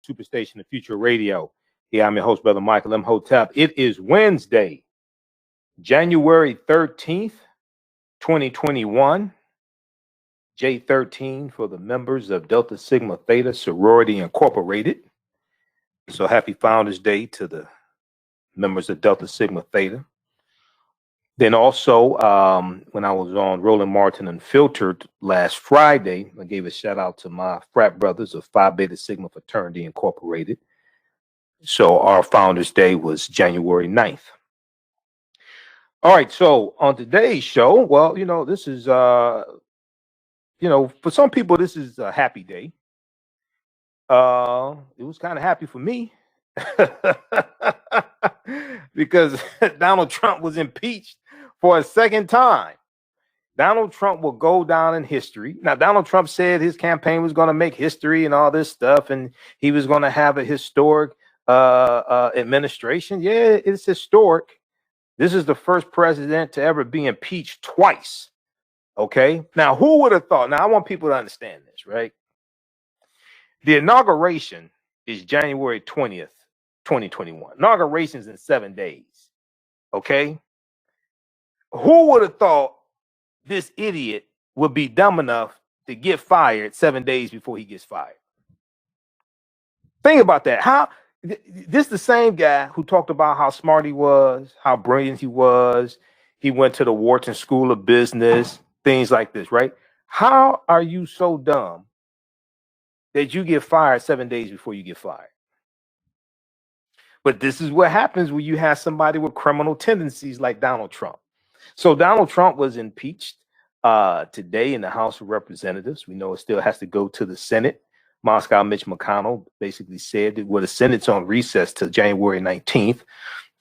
Superstation, the future of radio. Yeah, I'm your host, Brother Michael Imhotep. It is Wednesday, January 13th, 2021. J13 for the members of Delta Sigma Theta Sorority Incorporated. So happy Founders Day to the members of Delta Sigma Theta. Then also, when I was on Roland Martin Unfiltered last Friday, I gave a shout out to my frat brothers of Phi Beta Sigma Fraternity Incorporated. So our Founders Day was January 9th. All right, so on today's show, well, this is, for some people, this is a happy day. It was kind of happy for me because Donald Trump was impeached for a second time. Donald Trump will go down in history. Now, Donald Trump said his campaign was going to make history and all this stuff, and he was going to have a historic administration. Yeah, it's historic. This is the first president to ever be impeached twice. Okay. Now, who would have thought? Now, I want people to understand this, right? The inauguration is January 20th, 2021. Inauguration's in 7 days. Okay. Who would have thought this idiot would be dumb enough to get fired 7 days before he gets fired? Think about that. How this is the same guy who talked about how smart he was, how brilliant he was. He went to the Wharton School of Business, things like this, right? How are you so dumb that you get fired 7 days before you get fired? But this is what happens when you have somebody with criminal tendencies like Donald Trump. So Donald Trump was impeached today in the House of Representatives. We know it still has to go to the Senate. Moscow Mitch McConnell basically said that the Senate's on recess till January 19th.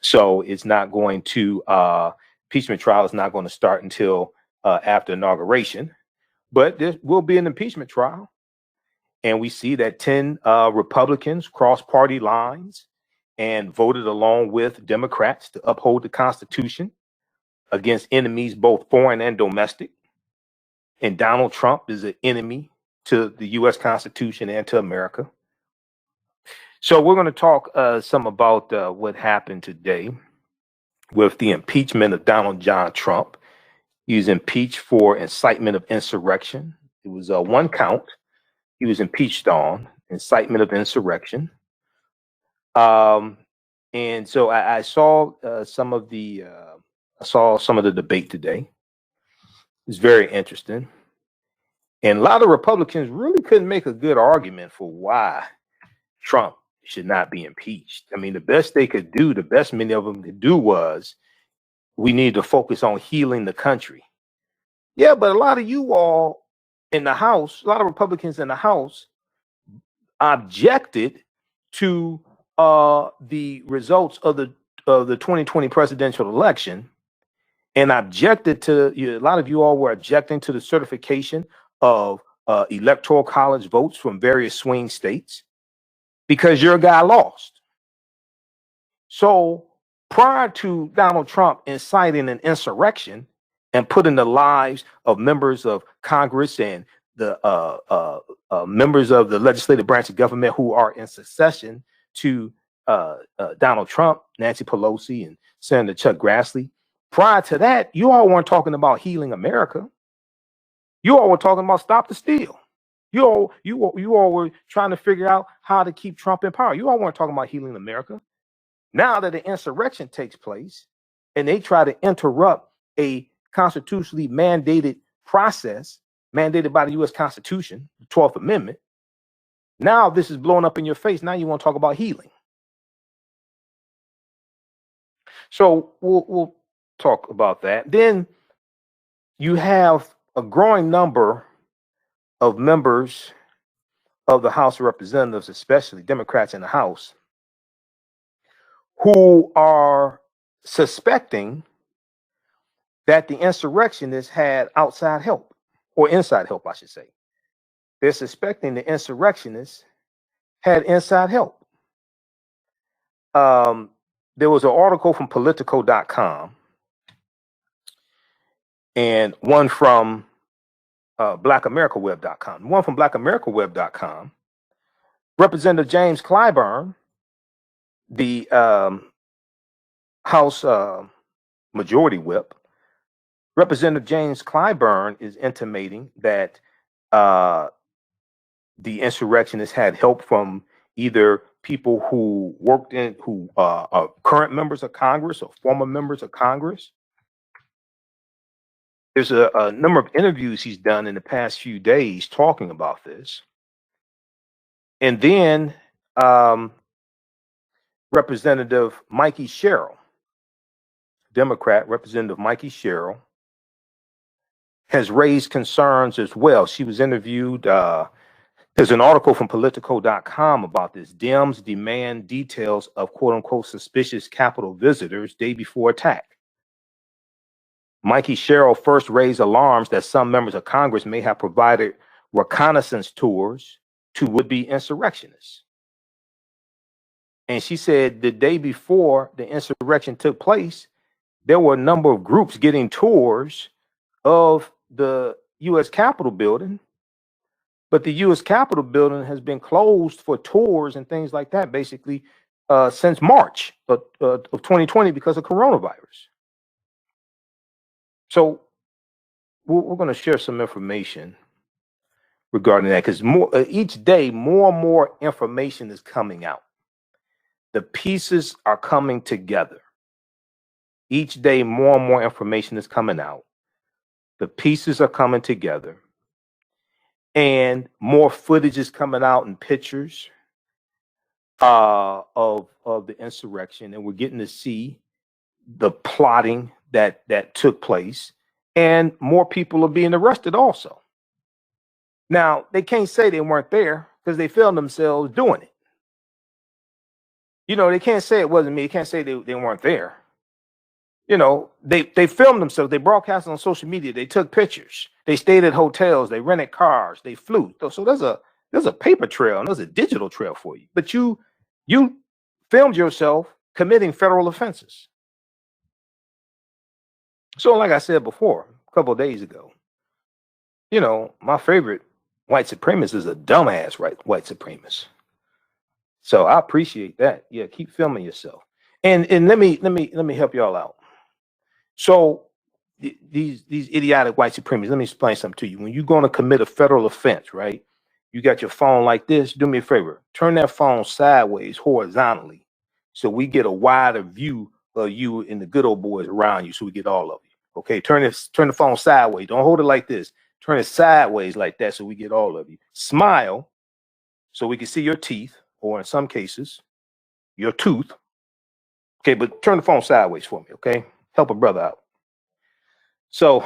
So it's not going to, impeachment trial is not going to start until after inauguration. But there will be an impeachment trial. And we see that 10 Republicans crossed party lines and voted along with Democrats to uphold the Constitution against enemies, both foreign and domestic. And Donald Trump is an enemy to the U.S. Constitution and to America. So we're going to talk some about what happened today with the impeachment of Donald John Trump. He was impeached for incitement of insurrection. It was one count. He was impeached on incitement of insurrection. And so I saw some of the debate today. It was very interesting. And a lot of Republicans really couldn't make a good argument for why Trump should not be impeached. I mean, the best they could do, the best many of them could do was, we need to focus on healing the country. Yeah, but a lot of you all in the House, a lot of Republicans in the House objected to the results of the 2020 presidential election, and objected to, a lot of you all were objecting to the certification of electoral college votes from various swing states because your guy lost. So prior to Donald Trump inciting an insurrection and putting the lives of members of Congress and the members of the legislative branch of government who are in succession to Donald Trump, Nancy Pelosi, and Senator Chuck Grassley, prior to that, you all weren't talking about healing America. You all were talking about stop the steal. You all were trying to figure out how to keep Trump in power. You all weren't talking about healing America. Now that the insurrection takes place and they try to interrupt a constitutionally mandated process mandated by the U.S. Constitution, the 12th Amendment, now this is blowing up in your face. Now you want to talk about healing. So we'll talk about that. Then you have a growing number of members of the House of Representatives, especially Democrats in the House, who are suspecting that the insurrectionists had outside help, or inside help, I should say. They're suspecting the insurrectionists had inside help. There was an article from Politico.com and one from BlackAmericaWeb.com. One from BlackAmericaWeb.com Representative James Clyburn, the House Majority Whip, Representative James Clyburn is intimating that the insurrectionists had help from either people who worked in, who are current members of Congress or former members of Congress. There's a number of interviews he's done in the past few days talking about this. And then Representative Mikey Sherrill, Democrat Representative Mikey Sherrill, has raised concerns as well. She was interviewed. There's an article from Politico.com about this. Dems demand details of quote unquote suspicious Capitol visitors day before attack. Mikey Sherrill first raised alarms that some members of Congress may have provided reconnaissance tours to would-be insurrectionists. And she said the day before the insurrection took place, there were a number of groups getting tours of the U.S. Capitol building, but the U.S. Capitol building has been closed for tours and things like that basically since March of 2020 because of coronavirus. So we're going to share some information regarding that, because each day more and more information is coming out. The pieces are coming together. Each day more and more information is coming out. The pieces are coming together, and more footage is coming out and pictures of the insurrection, and we're getting to see the plotting that took place, and more people are being arrested also. Now, they can't say they weren't there because they filmed themselves doing it. You know, they can't say it wasn't me. They can't say they weren't there. You know, they filmed themselves. They broadcast on social media. They took pictures. They stayed at hotels. They rented cars. They flew. So there's a paper trail and there's a digital trail for you. But you filmed yourself committing federal offenses. So like I said before, a couple of days ago, you know, my favorite white supremacist is a dumbass white supremacist. So I appreciate that. Yeah, keep filming yourself. And let me help y'all out. So these idiotic white supremacists, let me explain something to you. When you're going to commit a federal offense, right? You got your phone like this. Do me a favor. Turn that phone sideways, horizontally, so we get a wider view of you and the good old boys around you, so we get all of you. Okay, turn the phone sideways. Don't hold it like this. Turn it sideways like that, so we get all of you. Smile, so we can see your teeth, or in some cases, your tooth. Okay, but turn the phone sideways for me, okay? Help a brother out. So,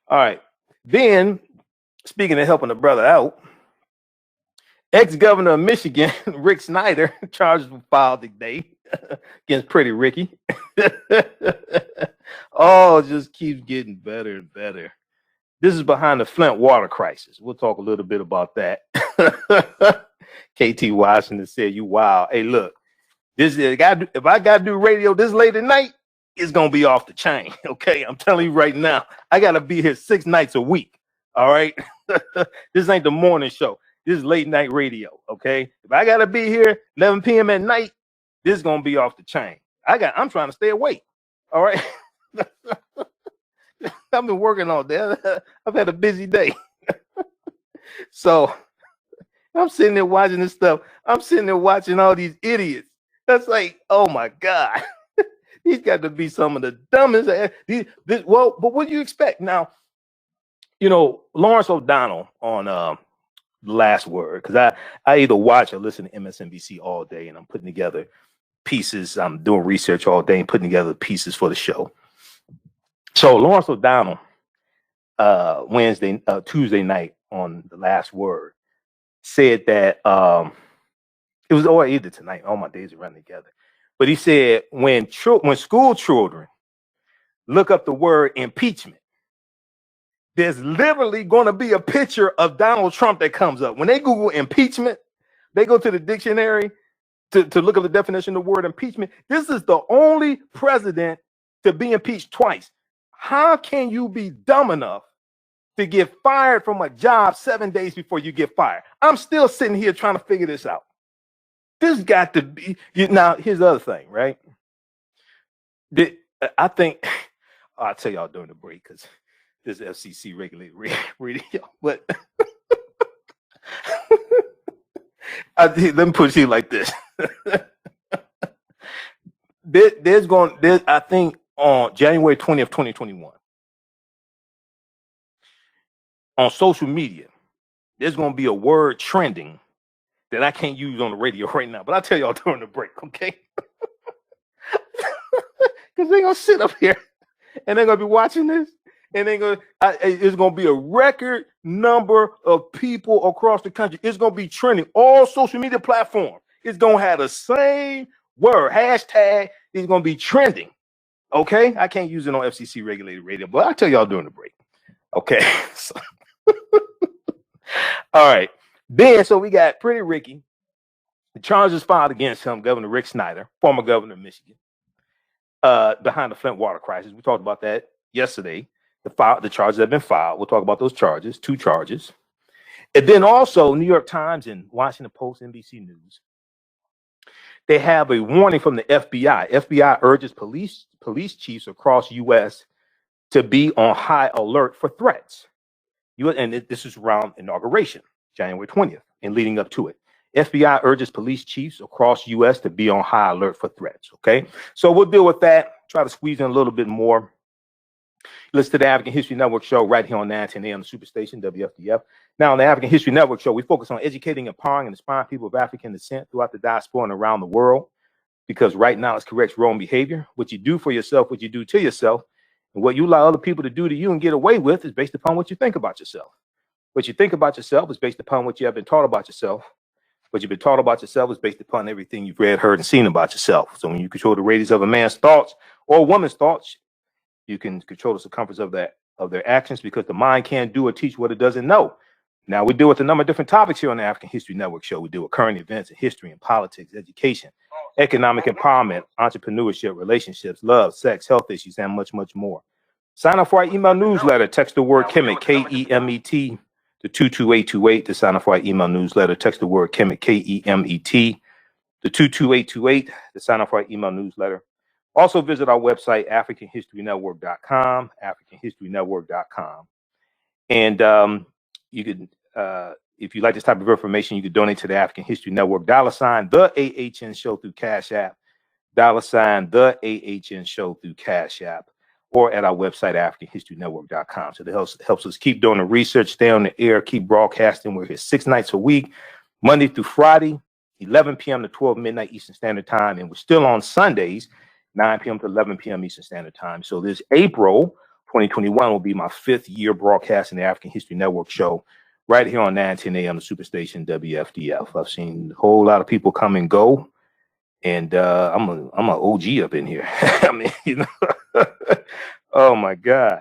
all right. Then, speaking of helping a brother out, ex-governor of Michigan, Rick Snyder, charges were filed today against Pretty Ricky. Oh, it just keeps getting better and better. This is behind the Flint Water Crisis. We'll talk a little bit about that. KT Washington said, "You wild." Hey, look, if I gotta do radio this late at night, it's gonna be off the chain. Okay, I'm telling you right now, I gotta be here 6 nights a week. All right, this ain't the morning show. This is late night radio. Okay, if I gotta be here 11 p.m. at night, this is gonna be off the chain. I'm trying to stay awake. All right. I've been working all day. I've had a busy day. So I'm sitting there watching this stuff. I'm sitting there watching all these idiots. That's like, oh my God. These got to be some of the dumbest. Well, but what do you expect? Now, you know, Lawrence O'Donnell on The Last Word, because I either watch or listen to MSNBC all day, and I'm putting together pieces. I'm doing research all day and putting together pieces for the show. So Lawrence O'Donnell, Tuesday night on The Last Word, said that it was either tonight. All my days are running together. But he said when school children look up the word impeachment, there's literally going to be a picture of Donald Trump that comes up. When they Google impeachment, they go to the dictionary. to look at the definition of the word impeachment. This is the only president to be impeached twice. How can you be dumb enough to get fired from a job 7 days before you get fired? I'm still sitting here trying to figure this out. This got to be. Now, here's the other thing, right? I think I'll tell y'all during the break because this is FCC regulated radio. But let me put it like this. I think on January 20th, 2021, on social media, there's going to be a word trending that I can't use on the radio right now, but I'll tell y'all during the break, okay? Because they're going to sit up here and they're going to be watching this, and it's going to be a record number of people across the country. It's going to be trending. All social media platforms. It's going to have the same word, hashtag. It's going to be trending, okay? I can't use it on FCC regulated radio, but I'll tell y'all during the break, okay? All right. Then, so we got Pretty Ricky. The charges filed against him, Governor Rick Snyder, former governor of Michigan, behind the Flint Water Crisis. We talked about that yesterday. The charges have been filed. We'll talk about those charges, 2 charges. And then also, New York Times and Washington Post, NBC News, they have a warning from the FBI. FBI urges police chiefs across U.S. to be on high alert for threats. And this is around inauguration, January 20th, and leading up to it. FBI urges police chiefs across U.S. to be on high alert for threats, okay? So we'll deal with that, try to squeeze in a little bit more. Listen to the African History Network show right here on 910 AM, the Superstation, WFDF. Now, on the African History Network show, we focus on educating, empowering, and inspiring people of African descent throughout the diaspora and around the world, because right now it's corrects wrong behavior. What you do for yourself, what you do to yourself, and what you allow other people to do to you and get away with is based upon what you think about yourself. What you think about yourself is based upon what you have been taught about yourself. What you've been taught about yourself is based upon everything you've read, heard, and seen about yourself. So when you control the radius of a man's thoughts or a woman's thoughts, you can control the circumference of their actions, because the mind can't do or teach what it doesn't know. Now, we deal with a number of different topics here on the African History Network show. We deal with current events and history and politics, education, economic empowerment, entrepreneurship, relationships, love, sex, health issues, and much, much more. Sign up for our email newsletter. Text the word Kemet, K-E-M-E-T, to 22828 to sign up for our email newsletter. Text the word Kemet, K-E-M-E-T, to 22828 to sign up for our email newsletter. Also visit our website, AfricanHistoryNetwork.com, AfricanHistoryNetwork.com. And you can, if you like this type of information, you can donate to the African History Network, $, the AHN show through Cash App, $, the AHN show through Cash App, or at our website, AfricanHistoryNetwork.com. So that helps us keep doing the research, stay on the air, keep broadcasting. We're here 6 nights a week, Monday through Friday, 11 p.m. to 12 midnight Eastern Standard Time. And we're still on Sundays, 9 p.m. to 11 p.m. Eastern Standard Time. So this April 2021 will be my 5th year broadcasting the African History Network show right here on 910 AM, the Superstation, WFDF. I've seen a whole lot of people come and go, and I'm an OG up in here. I mean, you know, oh my God.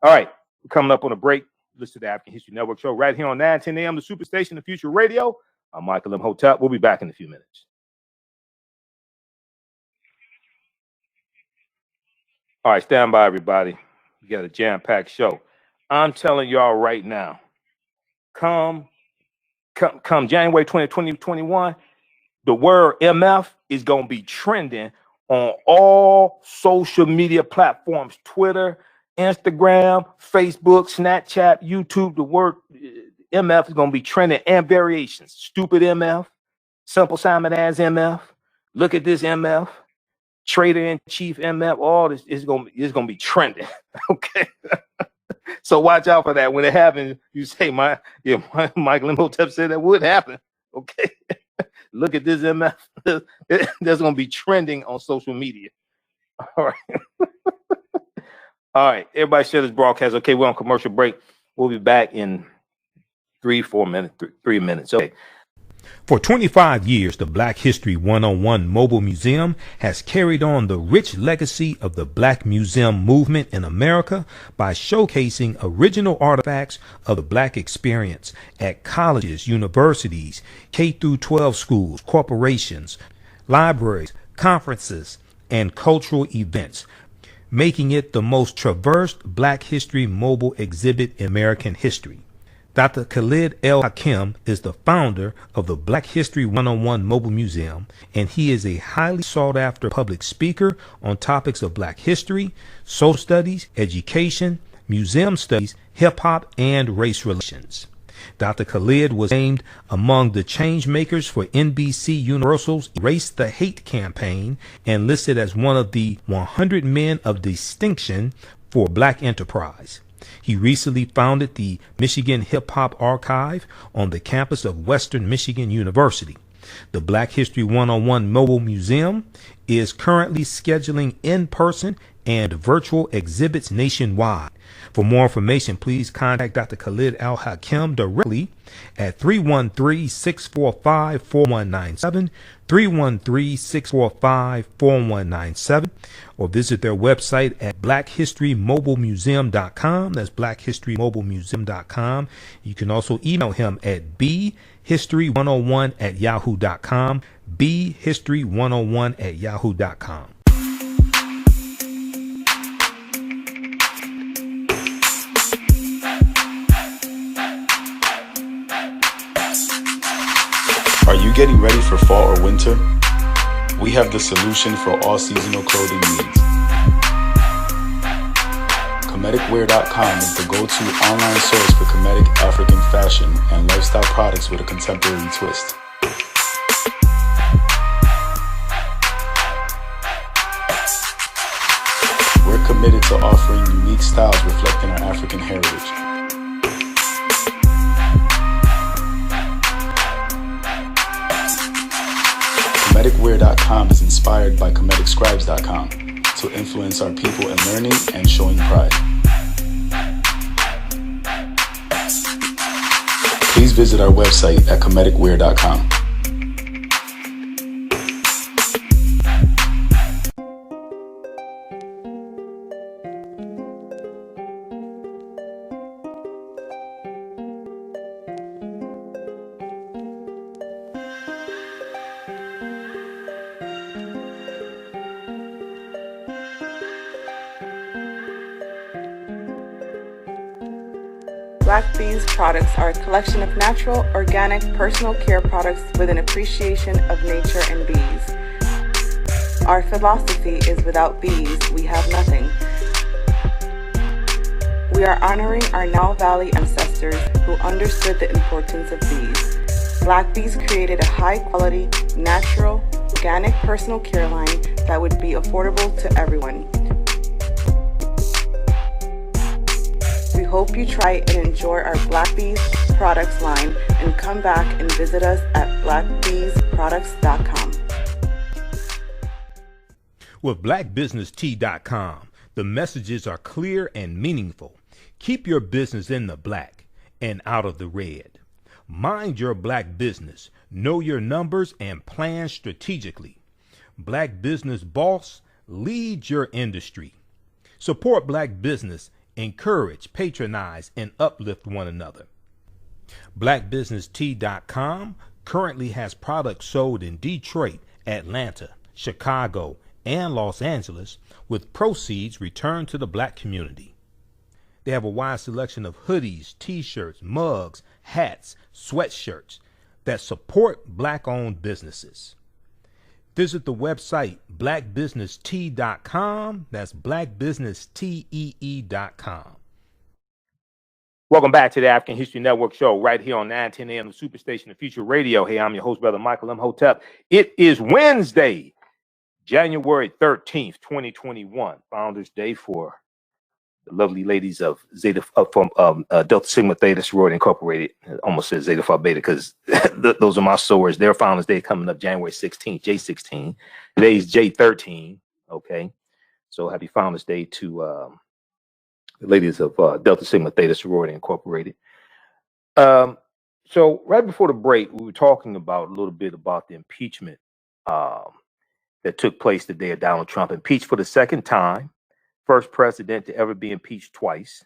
All right, we're coming up on a break. Listen to the African History Network show right here on 910 AM, the Superstation, the Future Radio. I'm Michael Imhotep. We'll be back in a few minutes. All right, stand by, everybody. We got a jam-packed show. I'm telling y'all right now, come January 20, 2021, the word MF is going to be trending on all social media platforms, Twitter, Instagram, Facebook, Snapchat, YouTube. The word MF is going to be trending, and variations. Stupid MF, Simple Simon as MF, look at this MF, Trader in Chief MF, all this is going to be trending. Okay. So watch out for that. When it happens, you say, Michael Imhotep said that would happen. Okay. Look at this MF. That's going to be trending on social media. All right. All right. Everybody share this broadcast. Okay, we're on commercial break. We'll be back in 3 minutes. Okay. For 25 years, the Black History 101 Mobile Museum has carried on the rich legacy of the Black Museum movement in America by showcasing original artifacts of the Black experience at colleges, universities, K-12 schools, corporations, libraries, conferences, and cultural events, making it the most traversed Black History mobile exhibit in American history. Dr. Khalid El Hakim is the founder of the Black History 101 Mobile Museum, and he is a highly sought-after public speaker on topics of Black history, social studies, education, museum studies, hip-hop, and race relations. Dr. Khalid was named among the change makers for NBC Universal's Erase the Hate campaign and listed as one of the 100 men of distinction for Black enterprise. He recently founded the Michigan Hip Hop Archive on the campus of Western Michigan University. The Black History 101 Mobile Museum is currently scheduling in-person and virtual exhibits nationwide. For more information, please contact Dr. Khalid El Hakim directly at 313-645-4197, 313-645-4197, or visit their website at blackhistorymobilemuseum.com. That's blackhistorymobilemuseum.com. You can also email him at bhistory101@yahoo.com, bhistory101@yahoo.com. Are you getting ready for fall or winter? We have the solution for all seasonal clothing needs. Comedicwear.com is the go-to online source for Comedic African fashion and lifestyle products with a contemporary twist. We're committed to offering unique styles reflecting our African heritage. Comedicwear.com is inspired by ComedicScribes.com to influence our people in learning and showing pride. Please visit our website at Comedicwear.com. Black Bees products are a collection of natural, organic, personal care products with an appreciation of nature and bees. Our philosophy is without bees, we have nothing. We are honoring our Nile Valley ancestors who understood the importance of bees. Black Bees created a high-quality, natural, organic personal care line that would be affordable to everyone. We hope you try and enjoy our Black Bees products line and come back and visit us at blackbeesproducts.com. With blackbusinesstee.com, the messages are clear and meaningful. Keep your business in the black and out of the red. Mind your black business, know your numbers, and plan strategically. Black Business Boss, lead your industry. Support black business, encourage, patronize, and uplift one another. blackbusinesstee.com currently has products sold in Detroit, Atlanta, Chicago, and Los Angeles, with proceeds returned to the black community. They have a wide selection of hoodies, t-shirts, mugs, hats, sweatshirts that support black-owned businesses. Visit the website blackbusinesstee.com. That's blackbusinesstee.com. Welcome back to the African History Network show right here on 910 AM Superstation, the Future Radio. Hey, I'm your host, Brother Michael Imhotep. It is Wednesday, January 13th, 2021, Founders Day for the lovely ladies of Zeta from Delta Sigma Theta Sorority Incorporated. I almost said Zeta Phi Beta because those are my swords. Their Founders Day coming up January 16th, J16. Today's J13. Okay, so happy Founders Day to the ladies of Delta Sigma Theta Sorority Incorporated. So right before the break, we were talking about a little bit about the impeachment that took place the day of Donald Trump, impeached for the second time. First president to ever be impeached twice.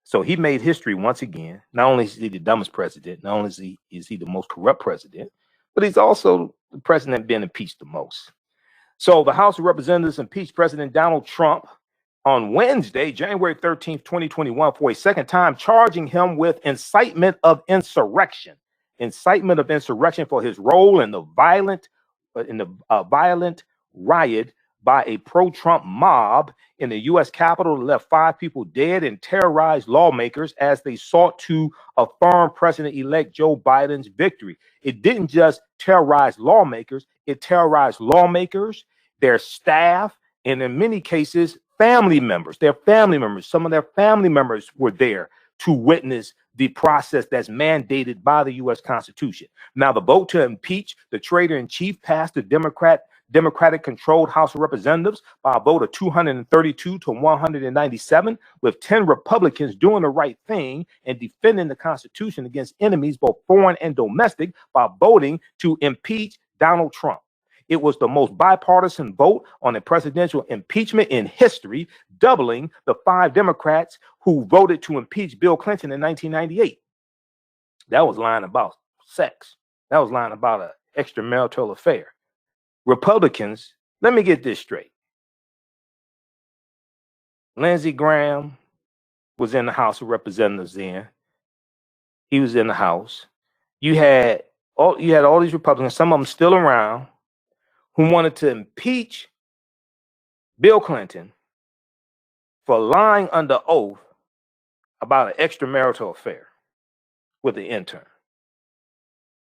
So he made history once again. Not only is he the dumbest president, not only is he the most corrupt president, but he's also the president being impeached the most. So the House of Representatives impeached President Donald Trump on Wednesday, January 13th, 2021, for a second time, charging him with incitement of insurrection. Incitement of insurrection for his role in the violent riot by a pro-Trump mob in the U.S. Capitol that left 5 people dead and terrorized lawmakers as they sought to affirm President-elect Joe Biden's victory. It didn't just terrorize lawmakers, it terrorized lawmakers, their staff, and in many cases, family members. Some of their family members were there to witness the process that's mandated by the U.S. Constitution. Now, the vote to impeach the traitor-in-chief passed the Democratic-controlled House of Representatives by a vote of 232 to 197, with 10 Republicans doing the right thing and defending the Constitution against enemies, both foreign and domestic, by voting to impeach Donald Trump. It was the most bipartisan vote on a presidential impeachment in history, doubling the 5 Democrats who voted to impeach Bill Clinton in 1998. That was lying about sex. That was lying about an extramarital affair. Republicans, let me get this straight. Lindsey Graham was in the House of Representatives then. He was in the House. You had all these Republicans, some of them still around, who wanted to impeach Bill Clinton for lying under oath about an extramarital affair with the intern.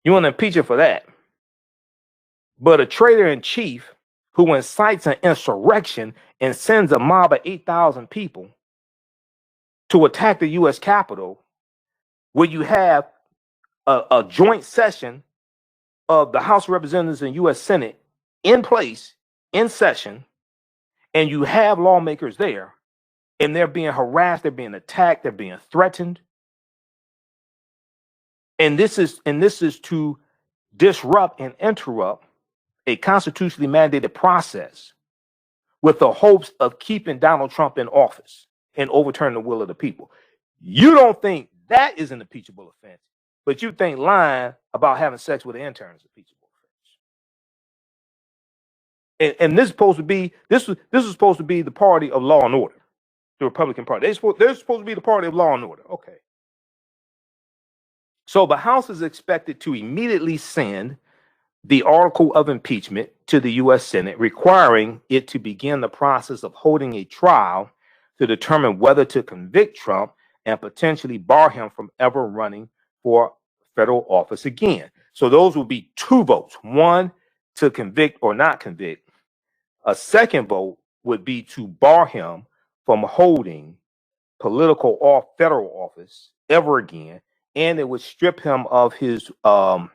You want to impeach her for that. But a traitor-in-chief who incites an insurrection and sends a mob of 8,000 people to attack the U.S. Capitol, where you have a joint session of the House of Representatives and U.S. Senate in place, in session, and you have lawmakers there, and they're being harassed, they're being attacked, they're being threatened. And this is to disrupt and interrupt a constitutionally mandated process with the hopes of keeping Donald Trump in office and overturning the will of the people. You don't think that is an impeachable offense, but you think lying about having sex with an intern is impeachable. And this is supposed to be this was supposed to be the party of law and order, the Republican Party. They're supposed to be the party of law and order. Okay. So the House is expected to immediately send the article of impeachment to the U.S. Senate, requiring it to begin the process of holding a trial to determine whether to convict Trump and potentially bar him from ever running for federal office again. So those will be 2 votes, one to convict or not convict. A second vote would be to bar him from holding political or federal office ever again, and it would strip him of his $1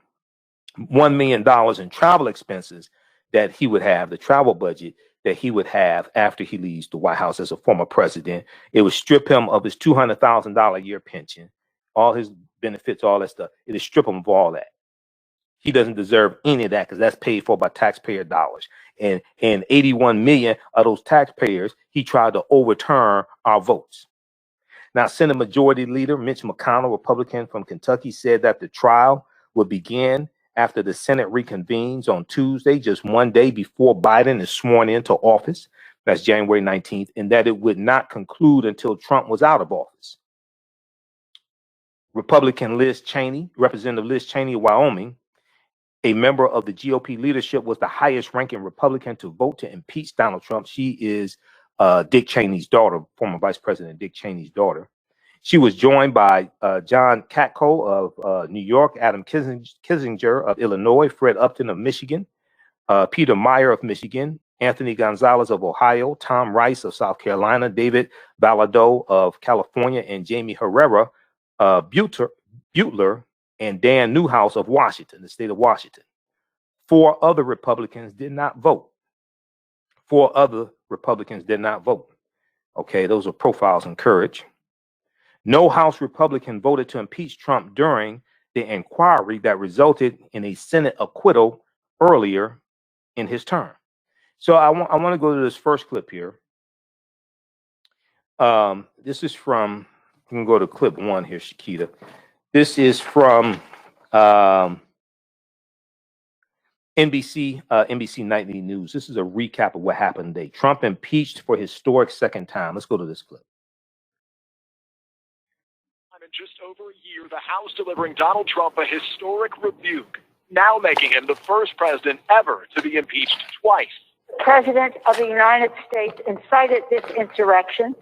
million in travel expenses that he would have, the travel budget that he would have after he leaves the White House as a former president. It would strip him of his $200,000 a year pension, all his benefits, all that stuff. It would strip him of all that. He doesn't deserve any of that because that's paid for by taxpayer dollars. And 81 million of those taxpayers, he tried to overturn our votes. Now, Senate Majority Leader Mitch McConnell, Republican from Kentucky, said that the trial would begin after the Senate reconvenes on Tuesday, just one day before Biden is sworn into office. That's January 19th, and that it would not conclude until Trump was out of office. Republican Liz Cheney, Representative Liz Cheney of Wyoming, a member of the GOP leadership, was the highest ranking Republican to vote to impeach Donald Trump. She is Dick Cheney's daughter, former Vice President Dick Cheney's daughter. She was joined by John Katko of New York, Adam Kinzinger of Illinois, Fred Upton of Michigan, Peter Meyer of Michigan, Anthony Gonzalez of Ohio, Tom Rice of South Carolina, David Valadao of California, and Jamie Herrera, Butler, and Dan Newhouse of Washington, the state of Washington. 4 other Republicans did not vote. 4 other Republicans did not vote. Okay, those are profiles in courage. No House Republican voted to impeach Trump during the inquiry that resulted in a Senate acquittal earlier in his term. So I want to go to this first clip here. This is from, you can go to clip 1 here, Shakita. This is from NBC Nightly News. This is a recap of what happened today. Trump impeached for historic second time. Let's go to this clip. In just over a year, the House delivering Donald Trump a historic rebuke, now making him the first president ever to be impeached twice. The President of the United States incited this insurrection,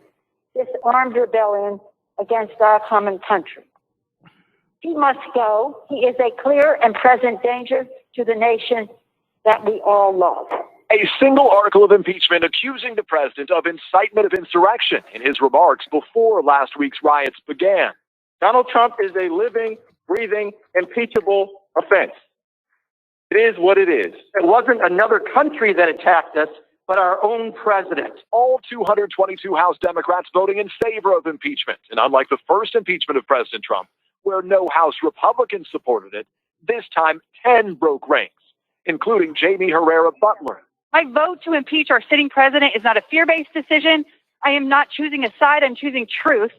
this armed rebellion against our common country. He must go. He is a clear and present danger to the nation that we all love. A single article of impeachment accusing the president of incitement of insurrection in his remarks before last week's riots began. Donald Trump is a living, breathing, impeachable offense. It is what it is. It wasn't another country that attacked us, but our own president. All 222 House Democrats voting in favor of impeachment. And unlike the first impeachment of President Trump, where no House Republicans supported it, this time 10 broke ranks, including Jamie Herrera Butler. My vote to impeach our sitting president is not a fear-based decision. I am not choosing a side. I'm choosing truth.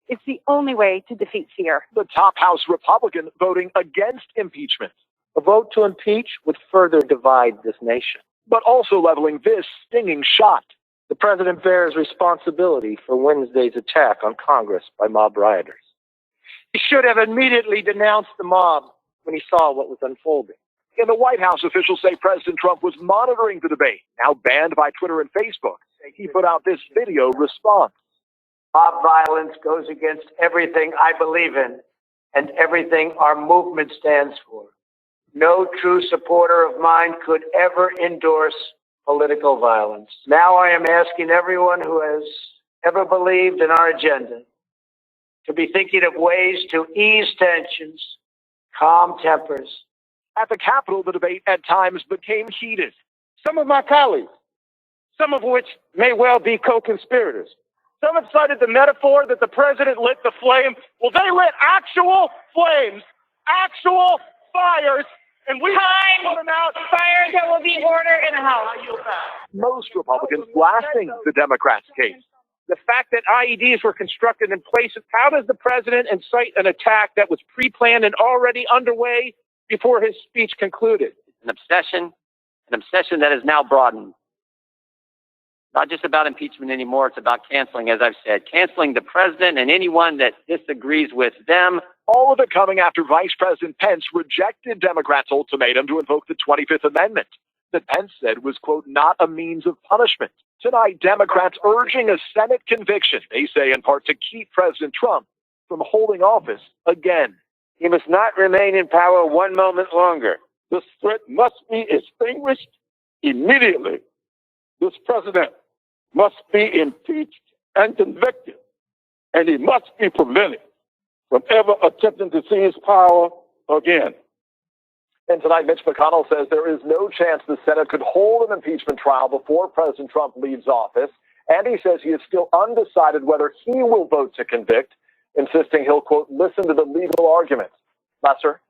It's the only way to defeat fear. The top House Republican voting against impeachment. A vote to impeach would further divide this nation. But also leveling this stinging shot. The president bears responsibility for Wednesday's attack on Congress by mob rioters. He should have immediately denounced the mob when he saw what was unfolding. In the White House, officials say President Trump was monitoring the debate, now banned by Twitter and Facebook. He put out this video response. Mob violence goes against everything I believe in and everything our movement stands for. No true supporter of mine could ever endorse political violence. Now I am asking everyone who has ever believed in our agenda to be thinking of ways to ease tensions, calm tempers. At the Capitol, the debate at times became heated. Some of my colleagues, some of which may well be co-conspirators, some have cited the metaphor that the president lit the flame. Well, they lit actual flames, actual fires, and we put them out. Fire, there will be order in the House. Most Republicans blasting the Democrats' case. The fact that IEDs were constructed in places, how does the president incite an attack that was pre-planned and already underway before his speech concluded? An obsession that is now broadened. Not just about impeachment anymore, it's about canceling, as I've said, canceling the president and anyone that disagrees with them. All of it coming after Vice President Pence rejected Democrats' ultimatum to invoke the 25th Amendment that Pence said was, quote, not a means of punishment. Tonight, Democrats urging a Senate conviction, they say in part to keep President Trump from holding office again. He must not remain in power one moment longer. This threat must be extinguished immediately. This president must be impeached and convicted, and he must be prevented from ever attempting to seize power again. And tonight, Mitch McConnell says there is no chance the Senate could hold an impeachment trial before President Trump leaves office. And he says he is still undecided whether he will vote to convict, insisting he'll, quote, listen to the legal arguments. Lester?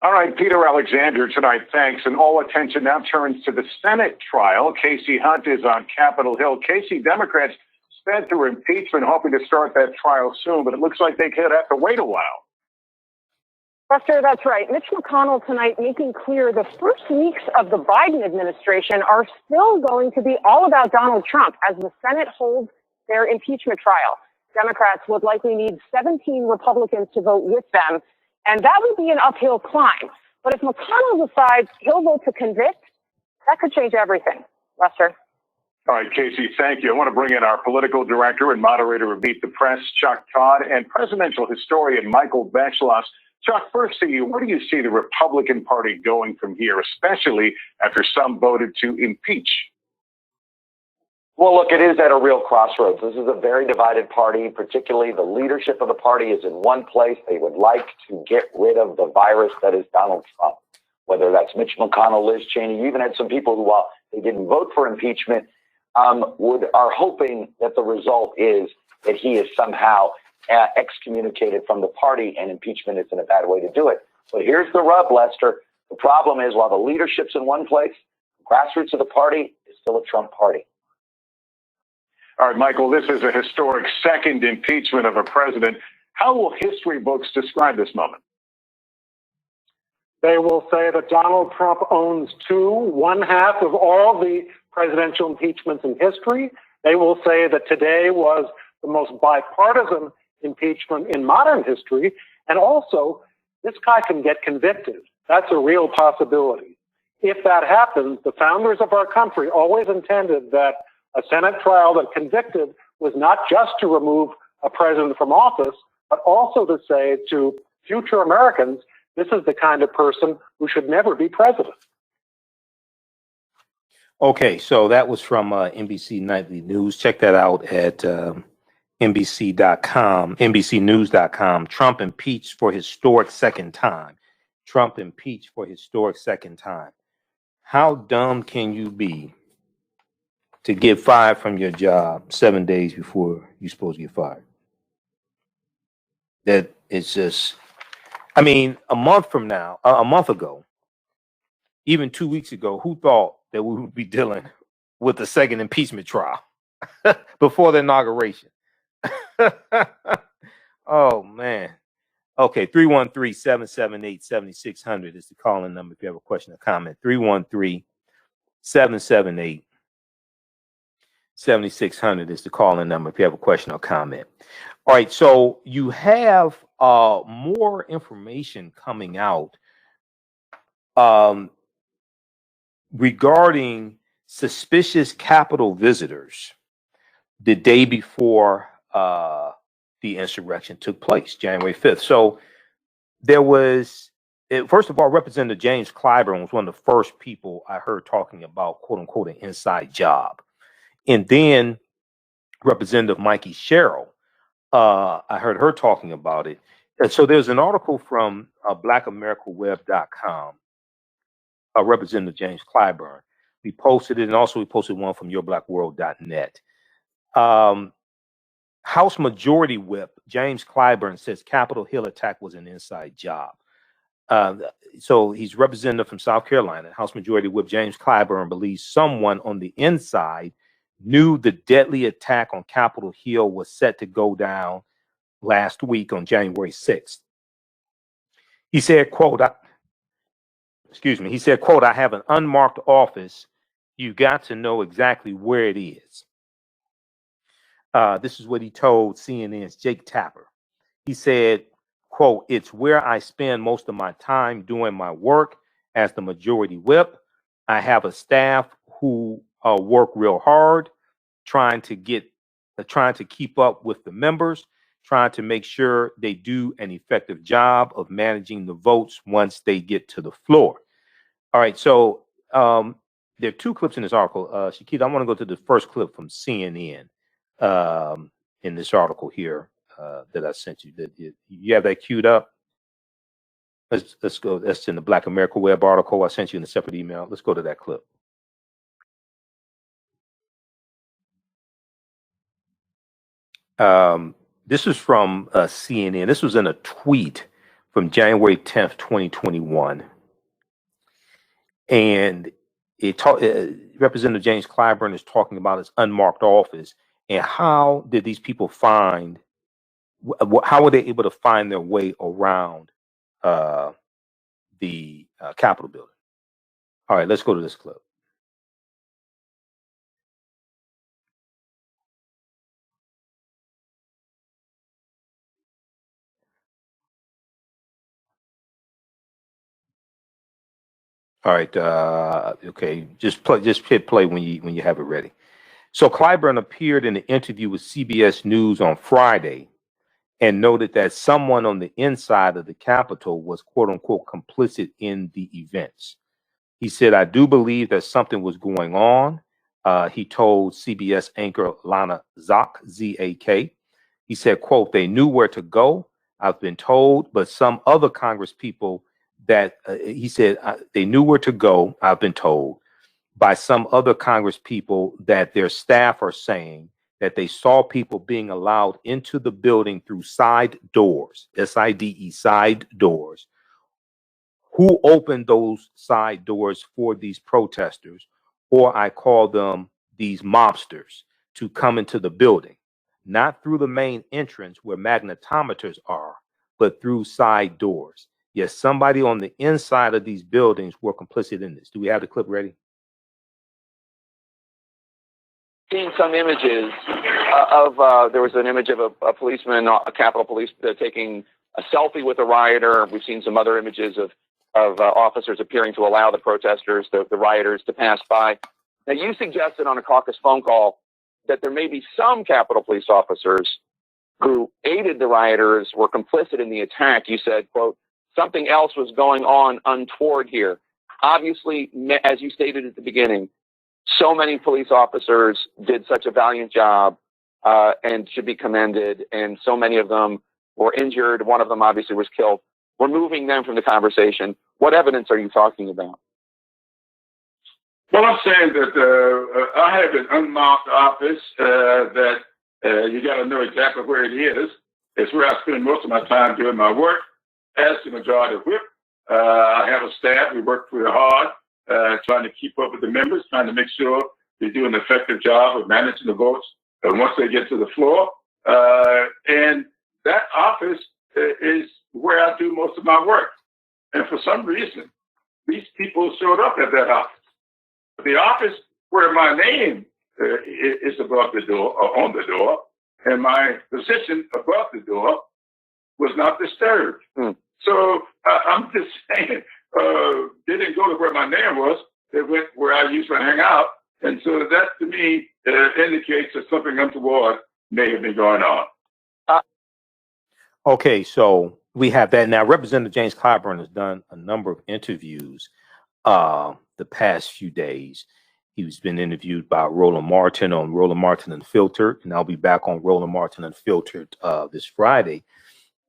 All right, Peter Alexander tonight, thanks. And all attention now turns to the Senate trial. Casey Hunt is on Capitol Hill. Casey, Democrats sped through impeachment, hoping to start that trial soon, but it looks like they could have to wait a while. Lester, that's right. Mitch McConnell tonight making clear the first weeks of the Biden administration are still going to be all about Donald Trump as the Senate holds their impeachment trial. Democrats would likely need 17 Republicans to vote with them, and that would be an uphill climb. But if McConnell decides he'll vote to convict, that could change everything. Lester? All right, Casey, thank you. I want to bring in our political director and moderator of Beat the Press, Chuck Todd, and presidential historian Michael Beschloss. Chuck, first to you, where do you see the Republican Party going from here, especially after some voted to impeach? Well, look, it is at a real crossroads. This is a very divided party, particularly the leadership of the party is in one place. They would like to get rid of the virus that is Donald Trump, whether that's Mitch McConnell, Liz Cheney. You even had some people who, while they didn't vote for impeachment, are hoping that the result is that he is somehow excommunicated from the party, and impeachment isn't a bad way to do it. But here's the rub, Lester. The problem is while the leadership's in one place, the grassroots of the party is still a Trump party. All right, Michael, this is a historic second impeachment of a president. How will history books describe this moment? They will say that Donald Trump owns one half of all the presidential impeachments in history. They will say that today was the most bipartisan impeachment in modern history. And also, this guy can get convicted. That's a real possibility. If that happens, the founders of our country always intended that a Senate trial that convicted was not just to remove a president from office, but also to say to future Americans, this is the kind of person who should never be president. Okay, so that was from NBC Nightly News. Check that out at NBC.com, NBCnews.com. Trump impeached for historic second time. Trump impeached for historic second time. How dumb can you be to get fired from your job 7 days before you're supposed to get fired? That it's just, I mean, a month ago, even 2 weeks ago, who thought that we would be dealing with the second impeachment trial before the inauguration? Oh, man. Okay, 313-778-7600 is the calling number if you have a question or comment. 313-778-7600 is the calling number if you have a question or comment. All right, so you have more information coming out regarding suspicious Capitol visitors the day before the insurrection took place, January 5th. So there was, first of all, Representative James Clyburn was one of the first people I heard talking about, quote unquote, an inside job. And then Representative Mikey Sherrill, I heard her talking about it. And so there's an article from blackamericaweb.com, Representative James Clyburn. We posted it, and also we posted one from yourblackworld.net. House Majority Whip James Clyburn says Capitol Hill attack was an inside job. So he's representative from South Carolina. House Majority Whip James Clyburn believes someone on the inside knew the deadly attack on Capitol Hill was set to go down last week on January 6th. He said, quote, he said, quote, I have an unmarked office. You got to know exactly where it is. This is what he told CNN's Jake Tapper. He said, quote, it's where I spend most of my time doing my work as the majority whip. I have a staff who work real hard, trying to keep up with the members, trying to make sure they do an effective job of managing the votes once they get to the floor. All right, so there are two clips in this article. Shakita, I want to go to the first clip from CNN in this article here that I sent you. That you have that queued up. Let's go. That's in the Black America Web article I sent you in a separate email. Let's go to that clip. This is from CNN. This was in a tweet from January 10th, 2021. And Representative James Clyburn is talking about his unmarked office and how did these people how were they able to find their way around the Capitol building? All right, let's go to this clip. All right, okay, just hit play when you have it ready. So Clyburn appeared in an interview with CBS News on Friday and noted that someone on the inside of the Capitol was quote unquote complicit in the events. He said, I do believe that something was going on. He told CBS anchor Lana Zak, Z-A-K. He said, quote, they knew where to go, I've been told, but some other Congress people that he said they knew where to go, I've been told, by some other Congress people that their staff are saying that they saw people being allowed into the building through side doors, S-I-D-E, side doors. Who opened those side doors for these protesters, or I call them these mobsters, to come into the building, not through the main entrance where magnetometers are, but through side doors. Yes, somebody on the inside of these buildings were complicit in this. Do we have the clip ready? Seen some images there was an image of a policeman, a Capitol Police, taking a selfie with a rioter. We've seen some other images of officers appearing to allow the protesters, the rioters, to pass by. Now, you suggested on a caucus phone call that there may be some Capitol Police officers who aided the rioters, were complicit in the attack. You said, quote, something else was going on untoward here. Obviously, as you stated at the beginning, so many police officers did such a valiant job and should be commended, and so many of them were injured. One of them obviously was killed. We're moving them from the conversation. What evidence are you talking about? Well, I'm saying that I have an unmarked office that you got to know exactly where it is. It's where I spend most of my time doing my work as the majority whip. I have a staff. We work pretty hard trying to keep up with the members, trying to make sure they do an effective job of managing the votes once they get to the floor. And that office is where I do most of my work. And for some reason, these people showed up at that office. The office where my name is above the door or on the door, and my position above the door was not disturbed. So I'm just saying, they didn't go to where my name was. They went where I usually hang out. And so that, to me, indicates that something untoward may have been going on. Okay, so we have that. Now, Representative James Clyburn has done a number of interviews the past few days. He's been interviewed by Roland Martin on Roland Martin Unfiltered, and I'll be back on Roland Martin Unfiltered this Friday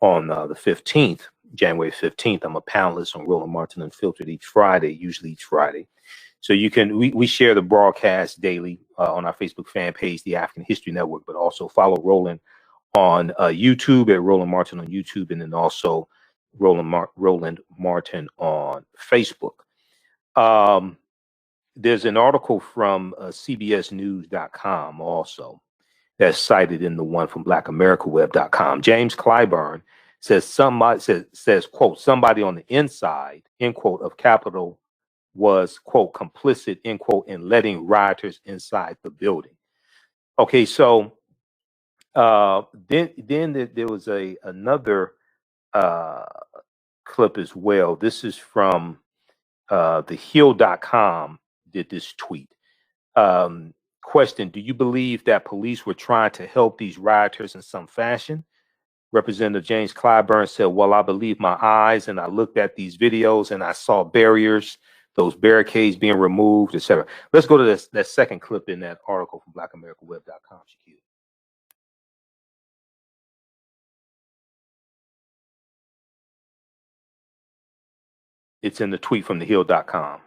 on the 15th, January 15th. I'm a panelist on Roland Martin Unfiltered each Friday, usually each Friday. So you can, we share the broadcast daily on our Facebook fan page, the African History Network, but also follow Roland on YouTube at Roland Martin on YouTube, and then also Roland Martin on Facebook. There's an article from CBSnews.com also that's cited in the one from BlackAmericaWeb.com. James Clyburn says, quote, somebody on the inside, end quote, of Capitol was, quote, complicit, end quote, in letting rioters inside the building. Okay, so then there was another clip as well. This is from TheHill.com did this tweet. Question, do you believe that police were trying to help these rioters in some fashion? Representative James Clyburn said, well, I believe my eyes, and I looked at these videos and I saw barriers, those barricades being removed, etc. Let's go to that second clip in that article from BlackAmericaWeb.com. It's in the tweet from TheHill.com.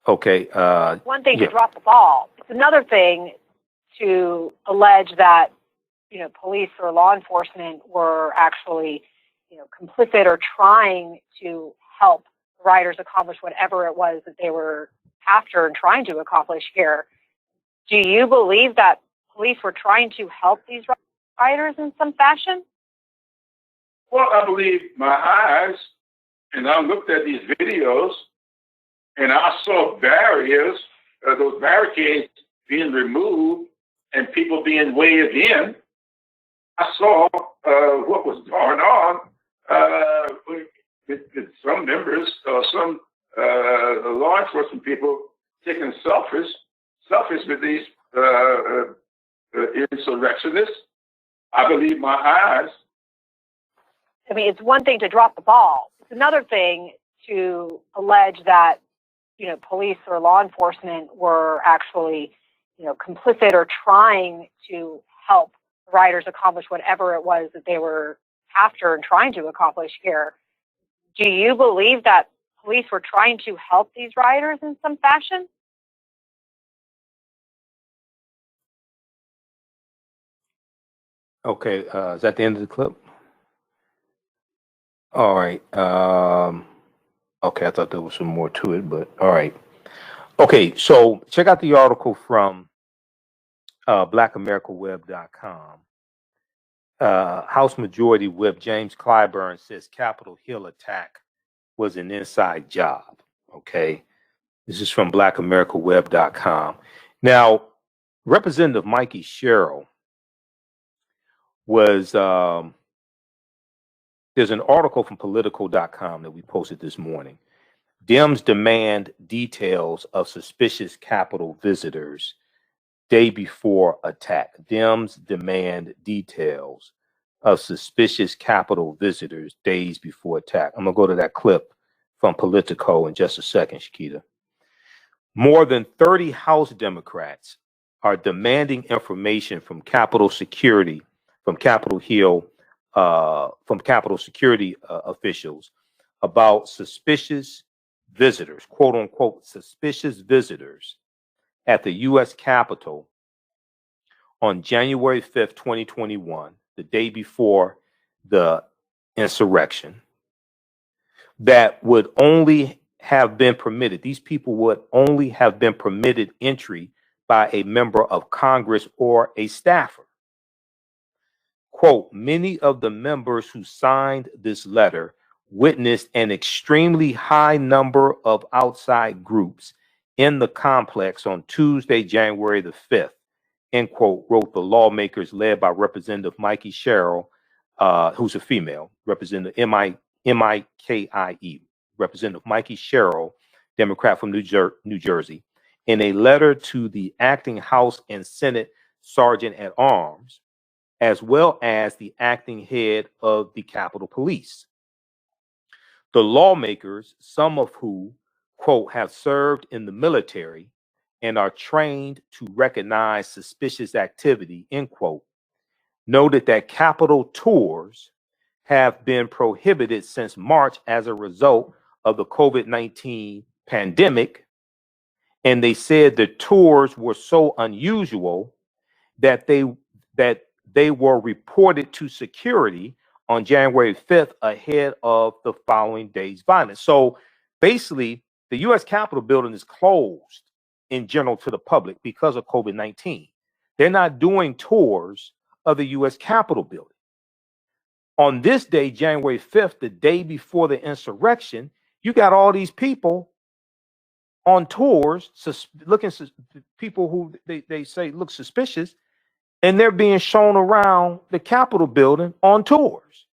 Okay. One thing to drop the ball. It's another thing to allege that, police or law enforcement were actually, complicit or trying to help rioters accomplish whatever it was that they were after and trying to accomplish here. Do you believe that police were trying to help these rioters in some fashion? Well, I believe my eyes, and I looked at these videos, and I saw barriers, those barricades being removed and people being waved in. I saw what was going on with some members, some law enforcement people taking selfies with these insurrectionists. I believe my eyes. I mean, it's one thing to drop the ball. It's another thing to allege that, police or law enforcement were actually, complicit or trying to help rioters accomplish whatever it was that they were after and trying to accomplish here. Do you believe that police were trying to help these rioters in some fashion? Okay, is that the end of the clip? All right. Okay, I thought there was some more to it, but all right. Okay, so check out the article from blackamericaweb.com. House Majority Whip James Clyburn says Capitol Hill attack was an inside job. Okay. This is from blackamericaweb.com. Now, Representative Mikey Sherrill was, there's an article from political.com that we posted this morning. Dems demand details of suspicious Capitol visitors day before attack. Dems demand details of suspicious Capitol visitors days before attack. I'm going to go to that clip from Politico in just a second, Shakita. More than 30 House Democrats are demanding information from Capitol security, from Capitol Hill, from Capitol security officials about suspicious visitors, quote unquote, suspicious visitors at the U.S. Capitol on January 5th, 2021, the day before the insurrection, that would only have been permitted, these people would only have been permitted entry by a member of Congress or a staffer. Quote, many of the members who signed this letter witnessed an extremely high number of outside groups in the complex on Tuesday, January the 5th, end quote, wrote the lawmakers led by Representative Mikey Sherrill, who's a female, Representative M-I-K-I-E, Representative Mikey Sherrill, Democrat from New Jersey, in a letter to the acting House and Senate Sergeant at Arms, as well as the acting head of the Capitol Police. The lawmakers, some of who, quote, have served in the military and are trained to recognize suspicious activity, end quote, noted that Capitol tours have been prohibited since March as a result of the COVID-19 pandemic. And they said the tours were so unusual that they were reported to security on January 5th ahead of the following day's violence. So basically, the U.S. Capitol building is closed in general to the public because of COVID-19. They're not doing tours of the U.S. Capitol building. On this day, January 5th, the day before the insurrection, you got all these people on tours, looking people who they say look suspicious, and they're being shown around the Capitol building on tours.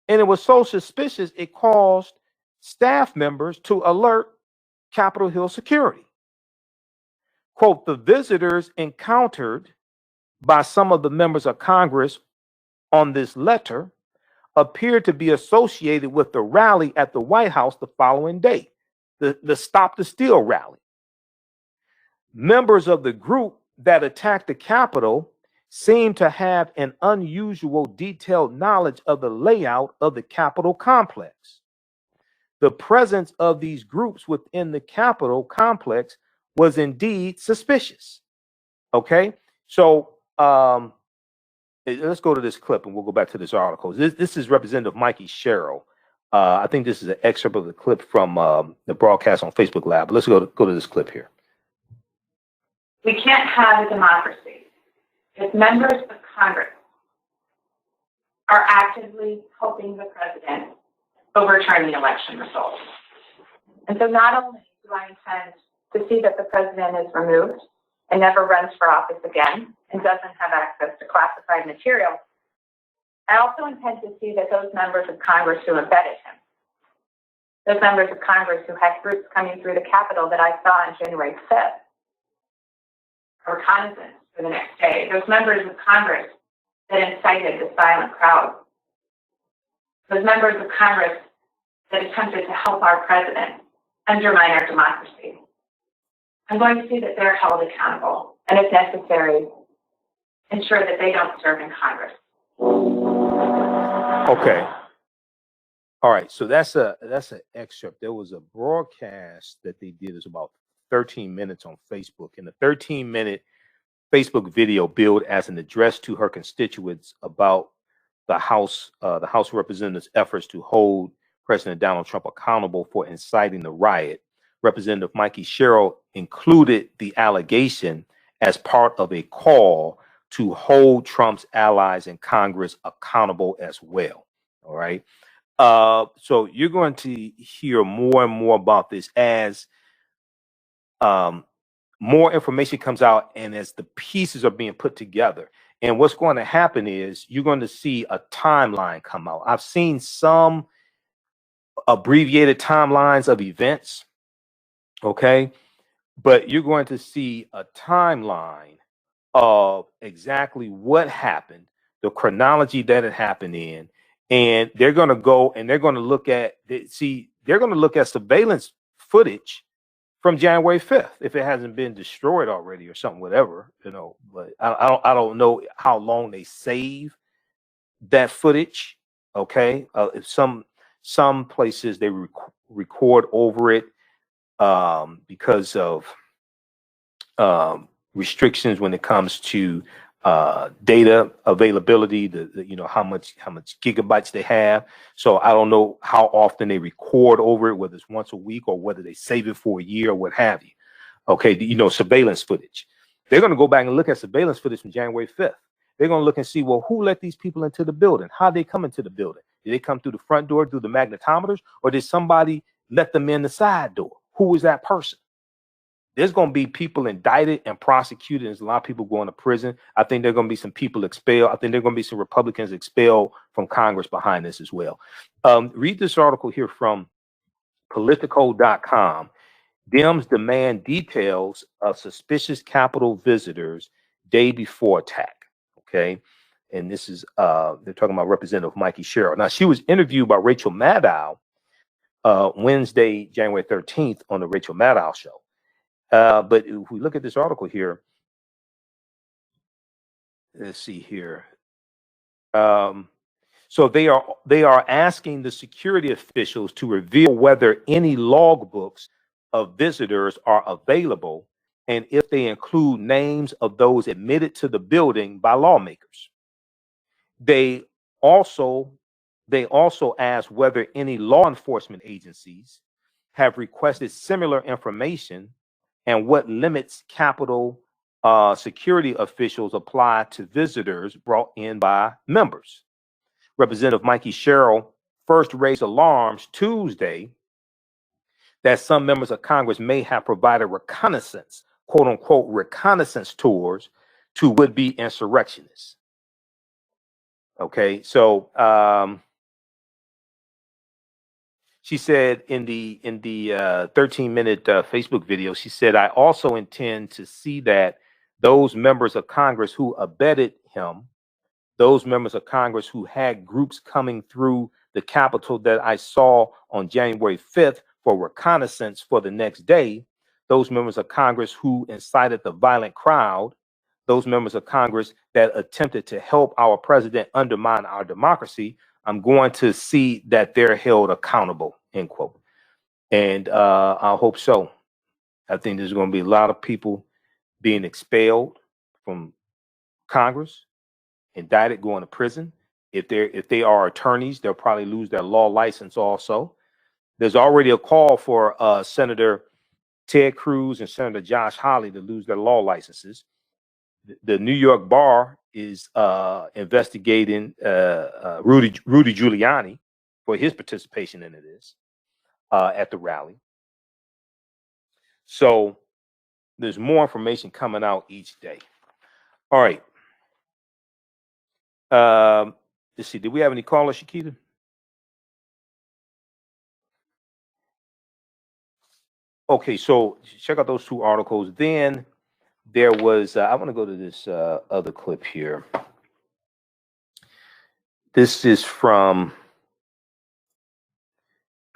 And it was so suspicious, it caused staff members to alert Capitol Hill security. Quote, the visitors encountered by some of the members of Congress on this letter appeared to be associated with the rally at the White House the following day, the Stop the Steal rally. Members of the group that attacked the Capitol seem to have an unusual detailed knowledge of the layout of the Capitol complex. The presence of these groups within the Capitol complex was indeed suspicious. Okay, so let's go to this clip and we'll go back to this article. This is Representative Mikey Sherrill. I think this is an excerpt of the clip from the broadcast on Facebook Live. But let's go to this clip here. We can't have a democracy if members of Congress are actively helping the president overturn the election results. And so not only do I intend to see that the president is removed and never runs for office again and doesn't have access to classified material, I also intend to see that those members of Congress who embedded him, those members of Congress who had groups coming through the Capitol that I saw on January 5th, a reconnaissance for the next day, those members of Congress that incited the silent crowd, those members of Congress that attempted to help our president undermine our democracy. I'm going to see that they're held accountable, and if necessary, ensure that they don't serve in Congress. Okay. All right. So that's an excerpt. There was a broadcast that they did. It's about 13 minutes on Facebook, and the 13-minute Facebook video billed as an address to her constituents about the House Representatives' efforts to hold President Donald Trump accountable for inciting the riot. Representative Mikey Sherrill included the allegation as part of a call to hold Trump's allies in Congress accountable as well. All right. So you're going to hear more and more about this as more information comes out and as the pieces are being put together. And what's going to happen is you're going to see a timeline come out. I've seen some abbreviated timelines of events, okay? But you're going to see a timeline of exactly what happened, the chronology that it happened in, and they're going to go and they're going to look at, they're going to look at surveillance footage from January 5th, if it hasn't been destroyed already or something, whatever, you know. But I don't know how long they save that footage. Okay, some places they record over it because of restrictions when it comes to data availability, you know, how much gigabytes they have. So I don't know how often they record over it, whether it's once a week or whether they save it for a year or what have you. Okay, you know, surveillance footage. They're going to go back and look at surveillance footage from January 5th. They're going to look and see, well, who let these people into the building? How did they come into the building? Did they come through the front door, through the magnetometers, or did somebody let them in the side door? Who was that person? There's going to be people indicted and prosecuted. There's a lot of people going to prison. I think there are going to be some people expelled. I think there are going to be some Republicans expelled from Congress behind this as well. Read this article here from Politico.com. Dems demand details of suspicious Capitol visitors day before attack. Okay. And this is, they're talking about Representative Mikey Sherrill. Now, she was interviewed by Rachel Maddow Wednesday, January 13th on the Rachel Maddow show. But if we look at this article here, let's see here. So they are asking the security officials to reveal whether any logbooks of visitors are available and if they include names of those admitted to the building by lawmakers. They also ask whether any law enforcement agencies have requested similar information and what limits Capitol security officials apply to visitors brought in by members. Representative Mikey Sherrill first raised alarms Tuesday that some members of Congress may have provided reconnaissance, quote unquote, reconnaissance tours to would-be insurrectionists. Okay, so she said in the 13-minute Facebook video, she said, I also intend to see that those members of Congress who abetted him, those members of Congress who had groups coming through the Capitol that I saw on January 5th for reconnaissance for the next day, those members of Congress who incited the violent crowd, those members of Congress that attempted to help our president undermine our democracy, I'm going to see that they're held accountable, end quote. And I hope so. I think there's going to be a lot of people being expelled from Congress, indicted, going to prison. If they are attorneys, they'll probably lose their law license also. There's already a call for Senator Ted Cruz and Senator Josh Hawley to lose their law licenses. The New York bar is investigating Rudy Giuliani for his participation in this at the rally. So there's more information coming out each day. All right. Let's see. Did we have any callers, Shakita? Okay, so check out those two articles. Then there was, I want to go to this other clip here. This is from,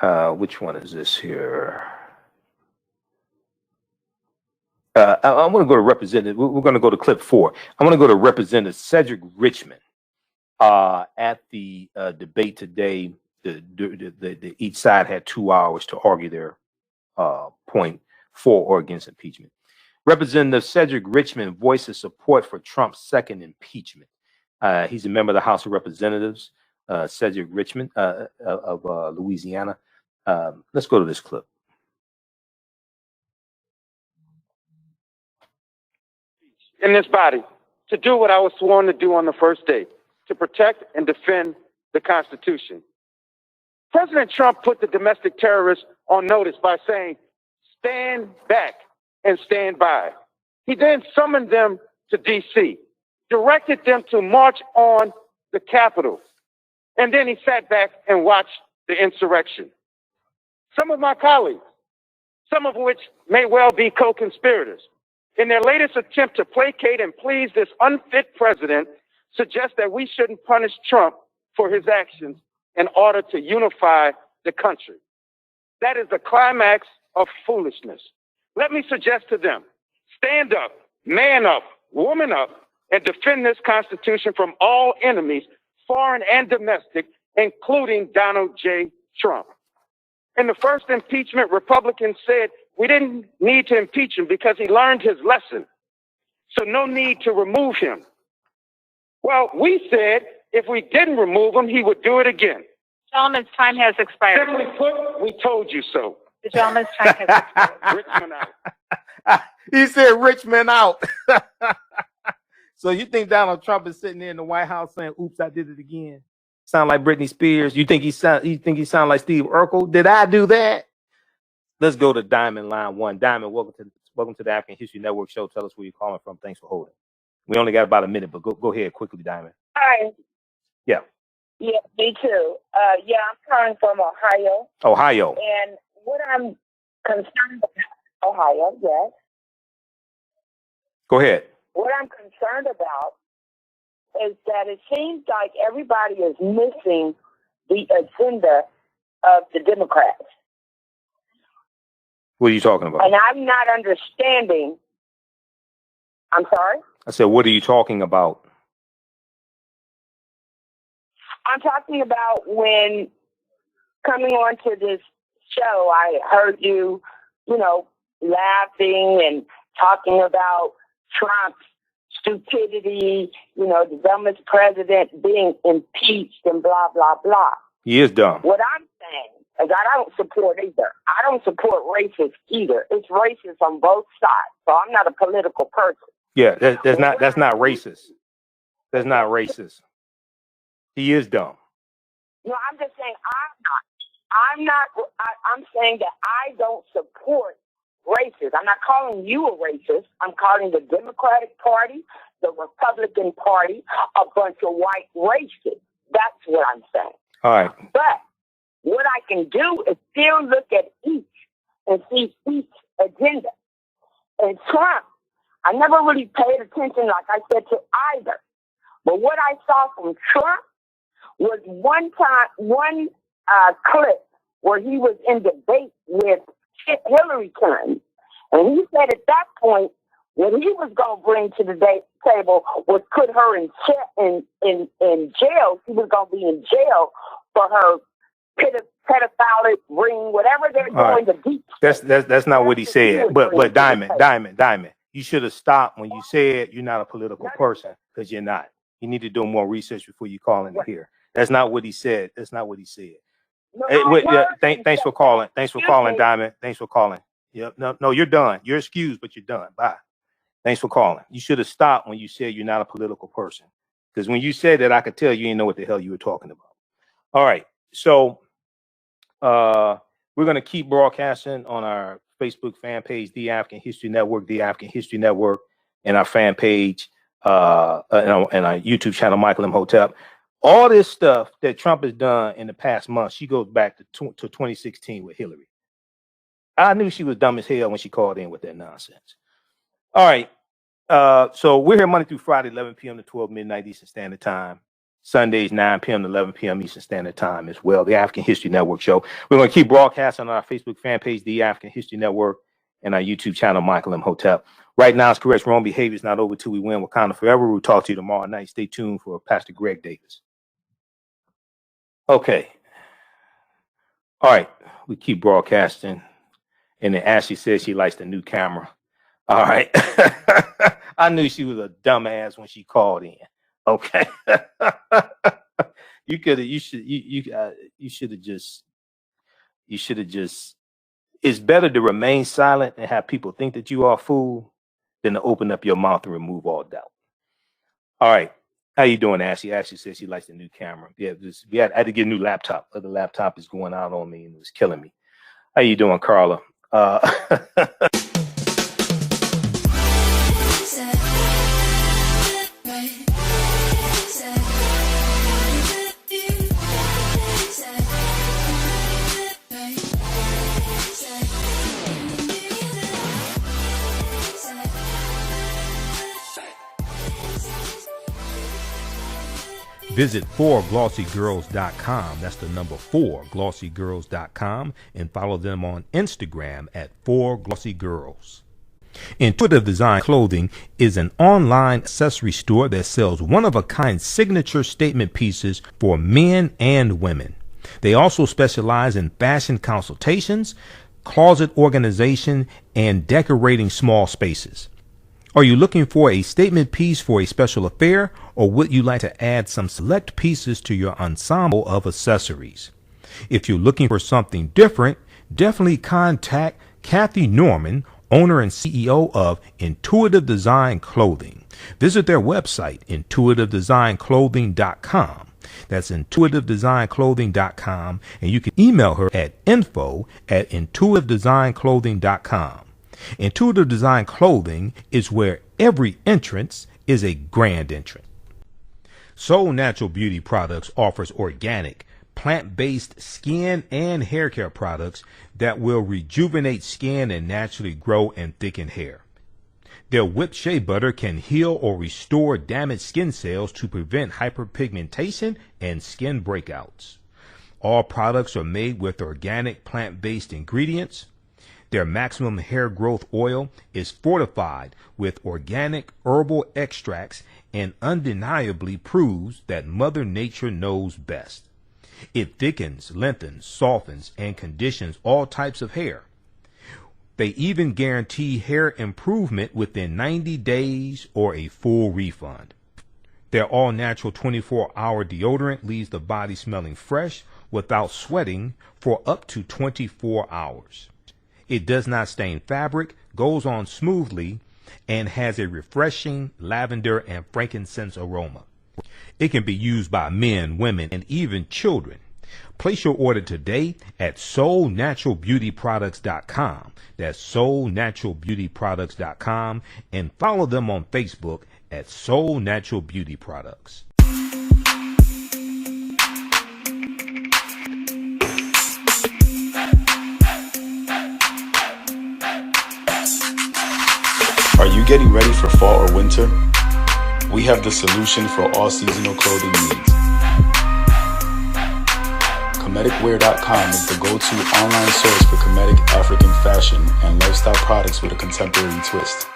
which one is this here? I want to go to Representative, we're going to go to clip 4. I want to go to Representative Cedric Richmond at the debate today. Each side had 2 hours to argue their point for or against impeachment. Representative Cedric Richmond voices support for Trump's second impeachment. He's a member of the House of Representatives, Cedric Richmond of Louisiana. Let's go to this clip. in this body to do what I was sworn to do on the first day, to protect and defend the Constitution. President Trump put the domestic terrorists on notice by saying, stand back and stand by. He then summoned them to D.C., directed them to march on the Capitol, and then he sat back and watched the insurrection. Some of my colleagues, some of which may well be co-conspirators, in their latest attempt to placate and please this unfit president, suggest that we shouldn't punish Trump for his actions in order to unify the country. That is the climax of foolishness. Let me suggest to them, stand up, man up, woman up, and defend this Constitution from all enemies, foreign and domestic, including Donald J. Trump. In the first impeachment, Republicans said we didn't need to impeach him because he learned his lesson, so no need to remove him. Well, we said if we didn't remove him, he would do it again. Gentleman's time has expired. Simply put, we told you so. The gentleman's time has expired. Richmond out. He said Richmond out. So you think Donald Trump is sitting there in the White House saying, oops, I did it again? Sound like Britney Spears? You think he sound like Steve Urkel? Did I do that? Let's go to Diamond line 1. Diamond, welcome to the African History Network show. Tell us where you're calling from. Thanks for holding. We only got about a minute, but go ahead quickly, Diamond. Hi. Yeah. Yeah, me too. Yeah, I'm calling from Ohio. Ohio. And what I'm concerned about, Ohio, yes. Go ahead. What I'm concerned about is that it seems like everybody is missing the agenda of the Democrats. What are you talking about? And I'm not understanding. I'm sorry? I said, what are you talking about? I'm talking about when coming on to this show, I heard you, laughing and talking about Trump's stupidity, the dumbest president being impeached and blah, blah, blah. He is dumb. What I'm saying is I don't support either. I don't support racists either. It's racist on both sides. So I'm not a political person. Yeah, that's not racist. That's not racist. He is dumb. No, I'm just saying I'm saying that I don't support racists. I'm not calling you a racist. I'm calling the Democratic Party, the Republican Party, a bunch of white racists. That's what I'm saying. All right. But what I can do is still look at each and see each agenda. And Trump, I never really paid attention, like I said, to either. But what I saw from Trump was one clip where he was in debate with Hillary Clinton. And he said at that point, what he was going to bring to the table was put her in jail. She was going to be in jail for her pedophilic ring, whatever they're doing. Right. That's not what he said. But Diamond, you should have stopped when you said you're not a political person, because you're not. You need to do more research before you call in here. That's not what he said. That's not what he said. No, thanks for calling. Thanks for calling, Diamond. Thanks for calling. Yep. No, you're done. You're excused, but you're done. Bye. Thanks for calling. You should have stopped when you said you're not a political person, because when you said that, I could tell you didn't know what the hell you were talking about. All right. So we're going to keep broadcasting on our Facebook fan page, The African History Network, The African History Network, and our fan page and our YouTube channel, Michael Imhotep. All this stuff that Trump has done in the past month, she goes back to 2016 with Hillary. I knew she was dumb as hell when she called in with that nonsense. All right. So we're here Monday through Friday, 11 p.m. to 12 midnight Eastern Standard Time. Sundays, 9 p.m. to 11 p.m. Eastern Standard Time as well. The African History Network show. We're going to keep broadcasting on our Facebook fan page, The African History Network, and our YouTube channel, Michael Imhotep. Right now, it's correct. Wrong behavior is not over till we win. Wakanda forever. We'll talk to you tomorrow night. Stay tuned for Pastor Greg Davis. Okay. All right. We keep broadcasting. And then Ashley says she likes the new camera. All right. I knew she was a dumbass when she called in. Okay. You should have just it's better to remain silent and have people think that you are a fool than to open up your mouth and remove all doubt. All right. How you doing, Ashley? Ashley says she likes the new camera. Yeah, I had to get a new laptop. The other laptop is going out on me and it was killing me. How you doing, Carla? Visit 4glossygirls.com. That's the number 4glossygirls.com, and follow them on Instagram at 4glossygirls. Intuitive Design Clothing is an online accessory store that sells one-of-a-kind signature statement pieces for men and women. They also specialize in fashion consultations, closet organization, and decorating small spaces. Are you looking for a statement piece for a special affair, or would you like to add some select pieces to your ensemble of accessories? If you're looking for something different, definitely contact Kathy Norman, owner and CEO of Intuitive Design Clothing. Visit their website, intuitivedesignClothing.com. That's intuitivedesignClothing.com, and you can email her at info@intuitivedesignClothing.com. Intuitive Design Clothing is where every entrance is a grand entrance. Soul Natural Beauty Products offers organic, plant-based skin and hair care products that will rejuvenate skin and naturally grow and thicken hair. Their whipped shea butter can heal or restore damaged skin cells to prevent hyperpigmentation and skin breakouts. All products are made with organic plant-based ingredients. Their maximum hair growth oil is fortified with organic herbal extracts and undeniably proves that Mother Nature knows best. It thickens, lengthens, softens, and conditions all types of hair. They even guarantee hair improvement within 90 days or a full refund. Their all-natural 24-hour deodorant leaves the body smelling fresh without sweating for up to 24 hours. It does not stain fabric, goes on smoothly, and has a refreshing lavender and frankincense aroma. It can be used by men, women, and even children. Place your order today at soulnaturalbeautyproducts.com. That's soulnaturalbeautyproducts.com, and follow them on Facebook at Soul Natural Beauty Products. Are you getting ready for fall or winter? We have the solution for all seasonal clothing needs. Comedicwear.com is the go-to online source for Comedic African fashion and lifestyle products with a contemporary twist.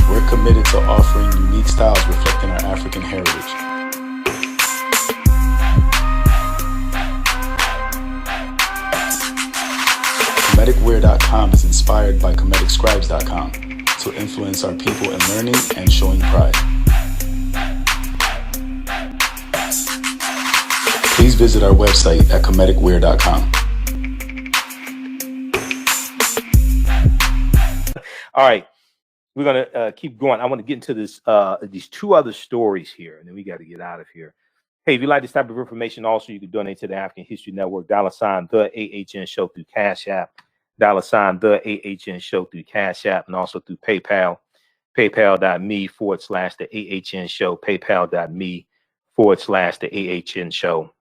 We're committed to offering unique styles reflecting our African heritage. Comedicwear.com is inspired by ComedicScribes.com to influence our people in learning and showing pride. Please visit our website at Comedicwear.com. All right, we're gonna keep going. I want to get into this these two other stories here, and then we got to get out of here. Hey, if you like this type of information, also you can donate to the African History Network, $ the AHN Show through Cash App, $ the AHN Show through Cash App, and also through PayPal, paypal.me/the AHN Show, paypal.me/the AHN Show,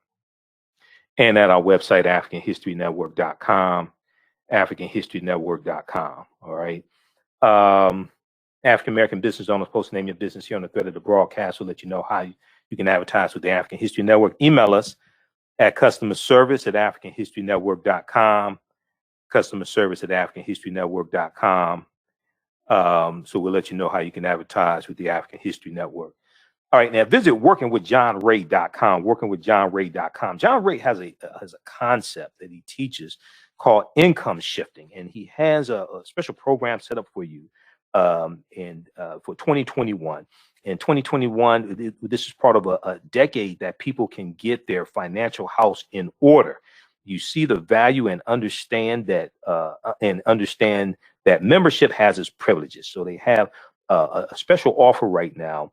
and at our website, AfricanHistoryNetwork.com, AfricanHistoryNetwork.com. All right. African American business owners, post name your business here on the thread of the broadcast. We'll let you know how you can advertise with the African History Network. Email us at customerservice@AfricanHistoryNetwork.com. customerservice@AfricanHistoryNetwork.com. So we'll let you know how you can advertise with the African History Network. All right, now visit workingwithjohnray.com, workingwithjohnray.com. John Ray has a concept that he teaches called income shifting, and he has a special program set up for you for 2021. In 2021, this is part of a decade that people can get their financial house in order. you see the value and understand that membership has its privileges. So they have a special offer right now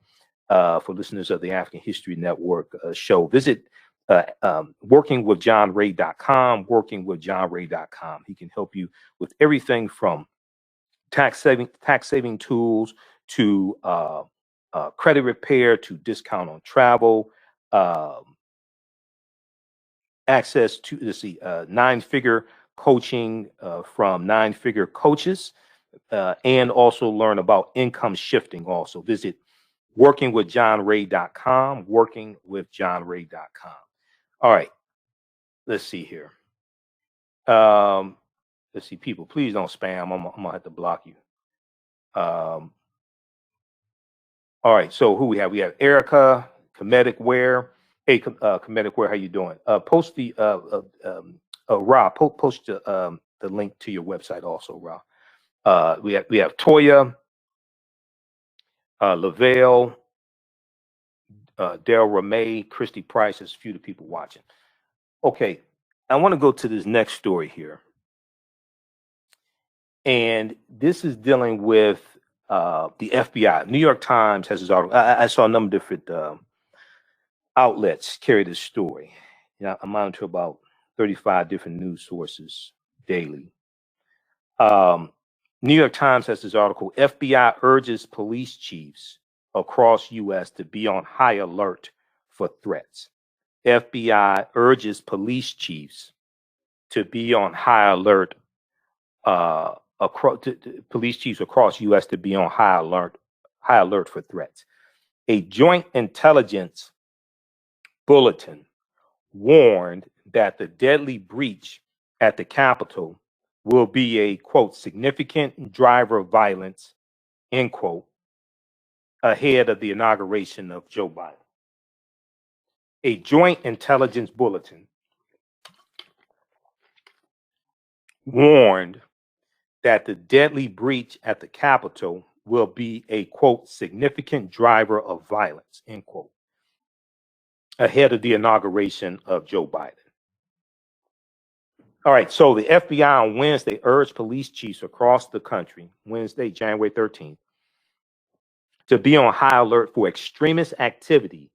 for listeners of the African History Network show. Visit workingwithjohnray.com, workingwithjohnray.com. He can help you with everything from tax saving tools to credit repair to discount on travel, access to nine-figure coaching from nine-figure coaches, and also learn about income shifting. Also visit workingwithjohnray.com, workingwithjohnray.com. All right, let's see here. Let's see, people, please don't spam. I'm gonna have to block you. All right, so who we have? We have Erica, Comedic Wear. Hey, Comedic Wear, how you doing? Post the Ra, post the link to your website also, Ra. We have Toya, Lavelle, Del Ramey, Christy Price. There's a few of the people watching. Okay, I want to go to this next story here. And this is dealing with the FBI. New York Times has this article. I saw a number of different outlets carry this story. You know, I monitor about 35 different news sources daily. New York Times has this article: FBI urges police chiefs across U.S. to be on high alert for threats. FBI urges police chiefs to be on high alert. Police chiefs across U.S. to be on high alert for threats. A joint intelligence bulletin warned that the deadly breach at the Capitol will be a, quote, significant driver of violence, end quote, ahead of the inauguration of Joe Biden. A joint intelligence bulletin warned that the deadly breach at the Capitol will be a, quote, significant driver of violence, end quote, ahead of the inauguration of Joe Biden. All right, so the FBI on Wednesday urged police chiefs across the country, Wednesday, January 13th, to be on high alert for extremist activity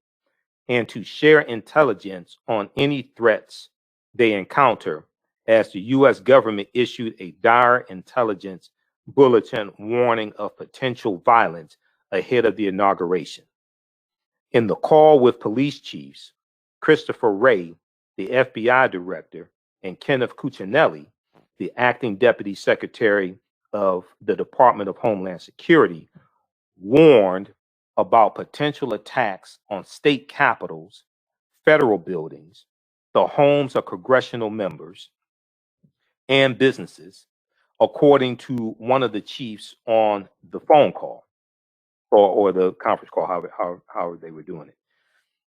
and to share intelligence on any threats they encounter, as the U.S. government issued a dire intelligence bulletin warning of potential violence ahead of the inauguration. In the call with police chiefs, Christopher Wray, the FBI director, and Kenneth Cuccinelli, the acting deputy secretary of the Department of Homeland Security, warned about potential attacks on state capitals, federal buildings, the homes of congressional members, and businesses, according to one of the chiefs on the phone call or the conference call, however they were doing it.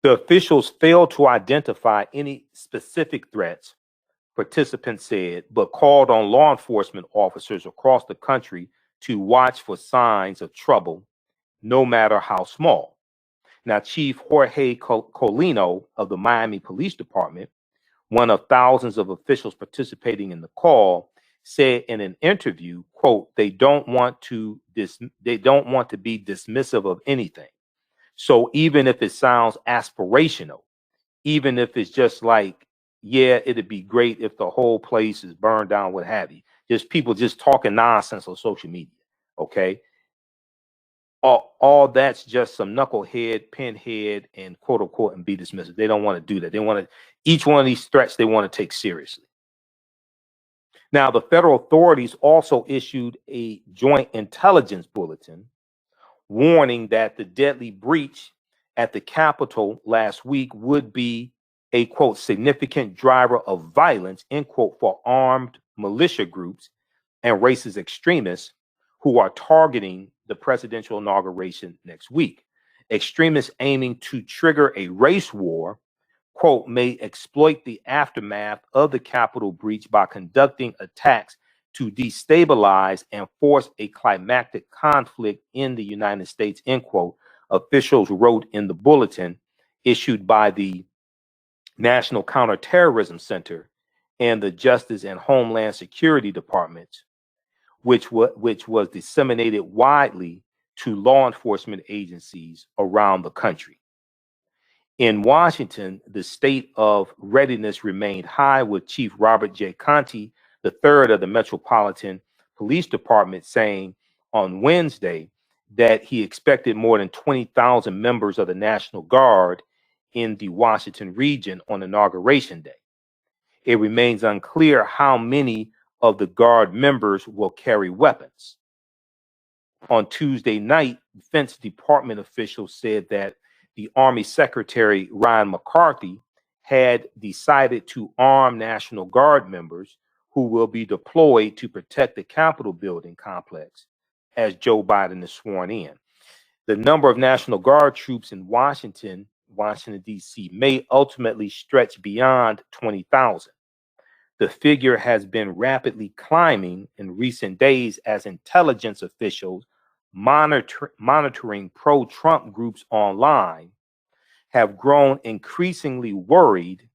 The officials failed to identify any specific threats, participants said, but called on law enforcement officers across the country to watch for signs of trouble, no matter how small. Now, Chief Jorge Colino of the Miami Police Department, one of thousands of officials participating in the call, said in an interview, quote, they don't want to be dismissive of anything. So even if it sounds aspirational, even if it's just like, yeah, it'd be great if the whole place is burned down, what have you, just people just talking nonsense on social media, okay? All that's just some knucklehead, pinhead, and quote unquote, and be dismissive. They don't want to do that. They want to, each one of these threats they want to take seriously. Now, the federal authorities also issued a joint intelligence bulletin warning that the deadly breach at the Capitol last week would be a, quote, significant driver of violence, end quote, for armed militia groups and racist extremists who are targeting the presidential inauguration next week. Extremists aiming to trigger a race war, quote, may exploit the aftermath of the Capitol breach by conducting attacks to destabilize and force a climactic conflict in the United States, end quote, officials wrote in the bulletin issued by the National Counterterrorism Center and the Justice and Homeland Security Departments, which was disseminated widely to law enforcement agencies around the country. In Washington, the state of readiness remained high, with Chief Robert J. Conte III of the Metropolitan Police Department saying on Wednesday that he expected more than 20,000 members of the National Guard in the Washington region on Inauguration Day. It remains unclear how many of the Guard members will carry weapons. On Tuesday night, Defense Department officials said that the Army Secretary Ryan McCarthy had decided to arm National Guard members who will be deployed to protect the Capitol building complex as Joe Biden is sworn in. The number of National Guard troops in Washington, D.C. may ultimately stretch beyond 20,000. The figure has been rapidly climbing in recent days as intelligence officials monitoring pro-Trump groups online have grown increasingly worried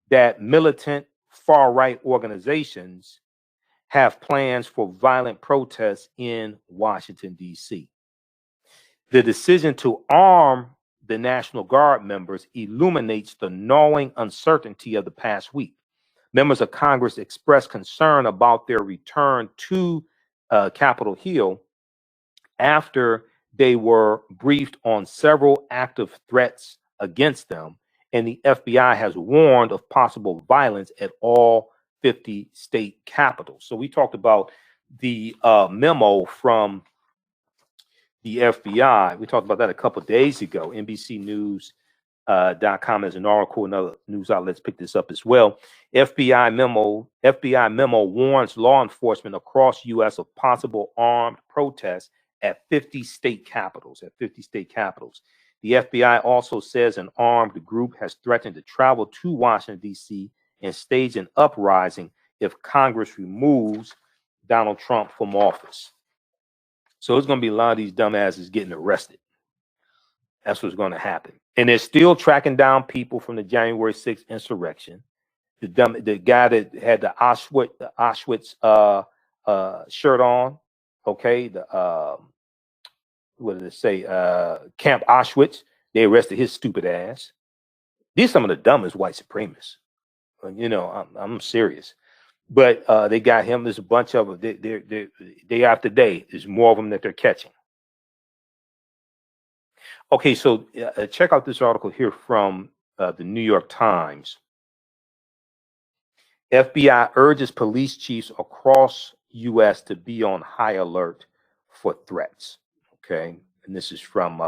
that militant far-right organizations have plans for violent protests in Washington, D.C. The decision to arm the National Guard members illuminates the gnawing uncertainty of the past week. Members of Congress expressed concern about their return to Capitol Hill after they were briefed on several active threats against them, and the FBI has warned of possible violence at all 50 state capitals. So we talked about the memo from the FBI. We talked about that a couple of days ago. NBCnews.com has an article, and other news outlets picked this up as well. FBI memo warns law enforcement across U.S. of possible armed protests at 50 state capitals. The FBI also says an armed group has threatened to travel to Washington, D.C. and stage an uprising if Congress removes Donald Trump from office. So there's going to be a lot of these dumbasses getting arrested. That's what's going to happen. And they're still tracking down people from the January 6th insurrection. The guy that had the Auschwitz shirt on, okay, what did it say? Camp Auschwitz. They arrested his stupid ass. These are some of the dumbest white supremacists. You know, I'm serious. But they got him. There's a bunch of them. Day after day, there's more of them that they're catching. Okay, so check out this article here from the New York Times. FBI urges police chiefs across U.S. to be on high alert for threats. Okay, and this is from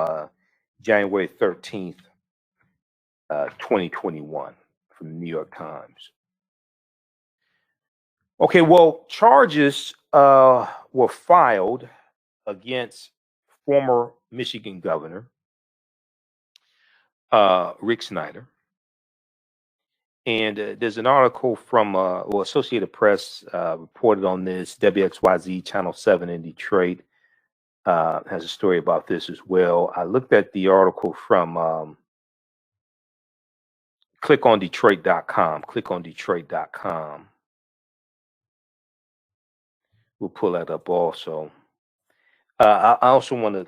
January 13th, 2021, from the New York Times. Okay, well, charges were filed against former Michigan Governor Rick Snyder. And there's an article from Associated Press reported on this. WXYZ Channel 7 in Detroit has a story about this as well. I looked at the article from clickondetroit.com. Clickondetroit.com. We'll pull that up also. I also want to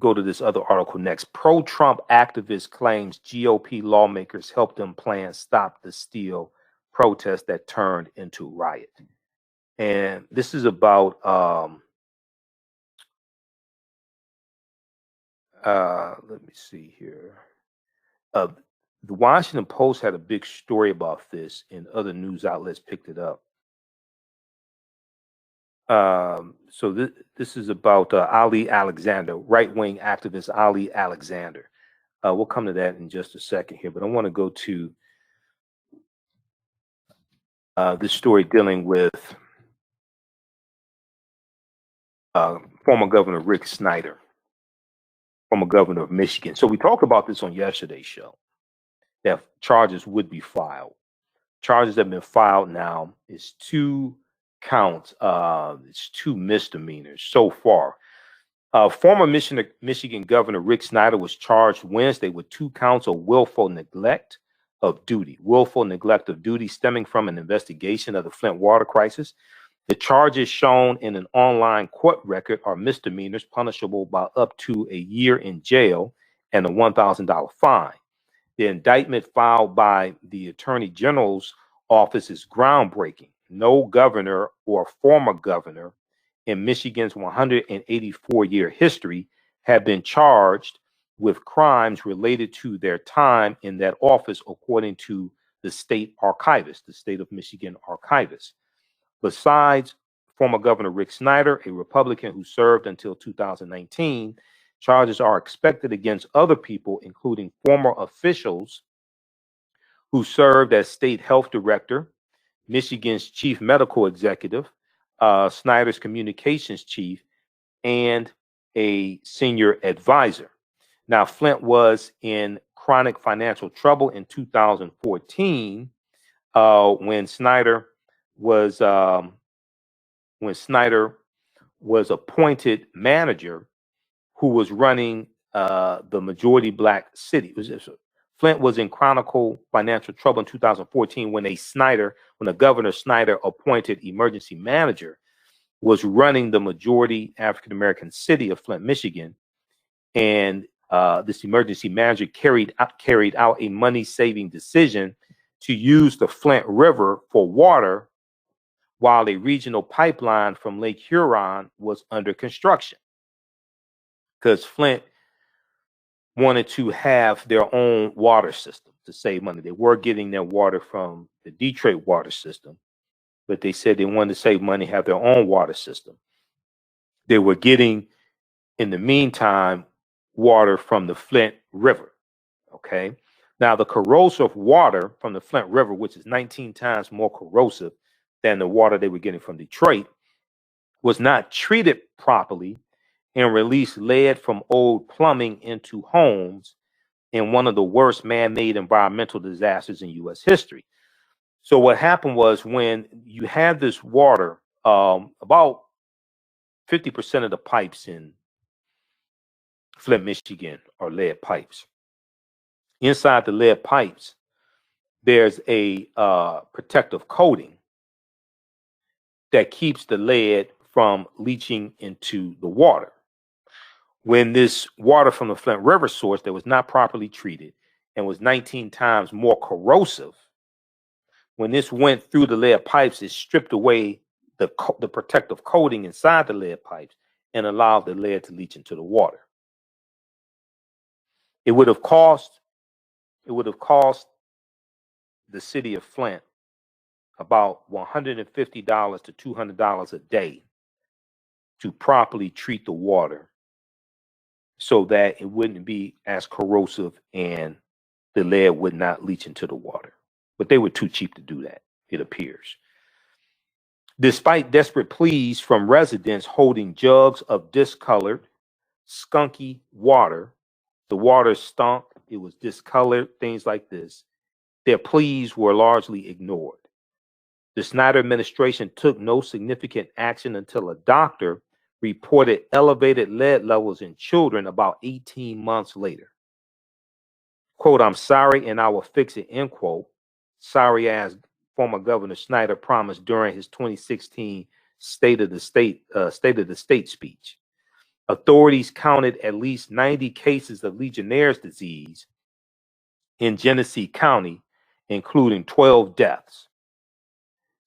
go to this other article next. Pro-Trump activist claims GOP lawmakers helped them plan Stop the Steal protest that turned into riot. And this is about let me see here. The Washington Post had a big story about this, and other news outlets picked it up. So this is about Ali Alexander, right-wing activist Ali Alexander. We'll come to that in just a second here, but I want to go to this story dealing with former Governor Rick Snyder, former governor of Michigan. So we talked about this on yesterday's show, that charges would be filed. Charges have been filed now. It's 2 counts. It's 2 misdemeanors so far. Former Michigan Governor Rick Snyder was charged Wednesday with 2 counts of willful neglect of duty, willful neglect of duty stemming from an investigation of the Flint Water Crisis. The charges shown in an online court record are misdemeanors punishable by up to a year in jail and a $1,000 fine. The indictment filed by the Attorney General's office is groundbreaking. No governor or former governor in Michigan's 184-year history have been charged with crimes related to their time in that office, according to the state archivist, the state of Michigan archivist. Besides former Governor Rick Snyder, a Republican who served until 2019, charges are expected against other people, including former officials who served as state health director, Michigan's chief medical executive, Snyder's communications chief, and a senior advisor. Now, Flint was in chronic financial trouble in 2014 when Snyder was appointed manager who was running the majority black city. Flint was in chronic financial trouble in 2014 when the Governor Snyder appointed emergency manager was running the majority African American city of Flint, Michigan, and this emergency manager carried out a money-saving decision to use the Flint River for water while a regional pipeline from Lake Huron was under construction, because Flint wanted to have their own water system to save money. They were getting their water from the Detroit water system, but they said they wanted to save money, have their own water system. They were getting, in the meantime, water from the Flint River. Okay. Now, the corrosive water from the Flint River, which is 19 times more corrosive than the water they were getting from Detroit, was not treated properly and released lead from old plumbing into homes in one of the worst man-made environmental disasters in U.S. history. So what happened was, when you had this water, about 50% of the pipes in Flint, Michigan are lead pipes. Inside the lead pipes, there's a protective coating that keeps the lead from leaching into the water. When this water from the Flint River source that was not properly treated and was 19 times more corrosive, when this went through the lead pipes, it stripped away the protective coating inside the lead pipes and allowed the lead to leach into the water. It would have cost the city of Flint about $150 to $200 a day to properly treat the water so that it wouldn't be as corrosive and the lead would not leach into the water. But they were too cheap to do that, it appears. Despite desperate pleas from residents holding jugs of discolored, skunky water, the water stunk, it was discolored, things like this, their pleas were largely ignored. The Snyder administration took no significant action until a doctor reported elevated lead levels in children about 18 months later. Quote, "I'm sorry and I will fix it," end quote. Sorry as former Governor Snyder promised during his 2016 State of the State speech. Authorities counted at least 90 cases of Legionnaire's disease in Genesee County, including 12 deaths.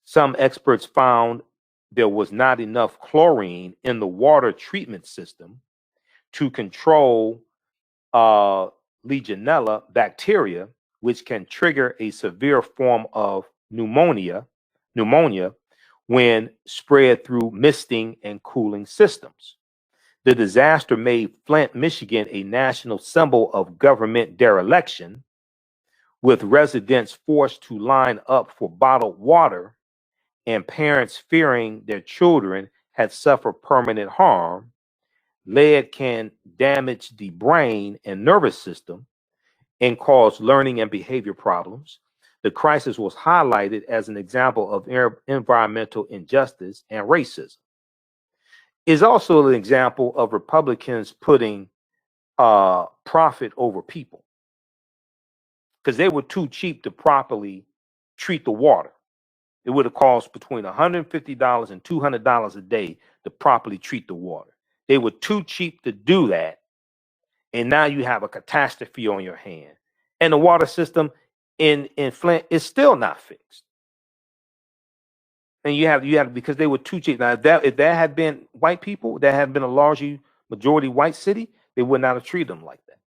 Some experts found there was not enough chlorine in the water treatment system to control Legionella bacteria, which can trigger a severe form of pneumonia when spread through misting and cooling systems. The disaster made Flint, Michigan, a national symbol of government dereliction, with residents forced to line up for bottled water and parents fearing their children had suffered permanent harm. Lead can damage the brain and nervous system and cause learning and behavior problems. The crisis was highlighted as an example of environmental injustice and racism. It's also an example of Republicans putting profit over people. because they were too cheap to properly treat the water. It would have cost between $150 and $200 a day to properly treat the water. They were too cheap to do that. And now you have a catastrophe on your hand. And the water system in Flint is still not fixed. And you have because they were too cheap. Now, if that had been white people, that had been a largely majority white city, they would not have treated them like that.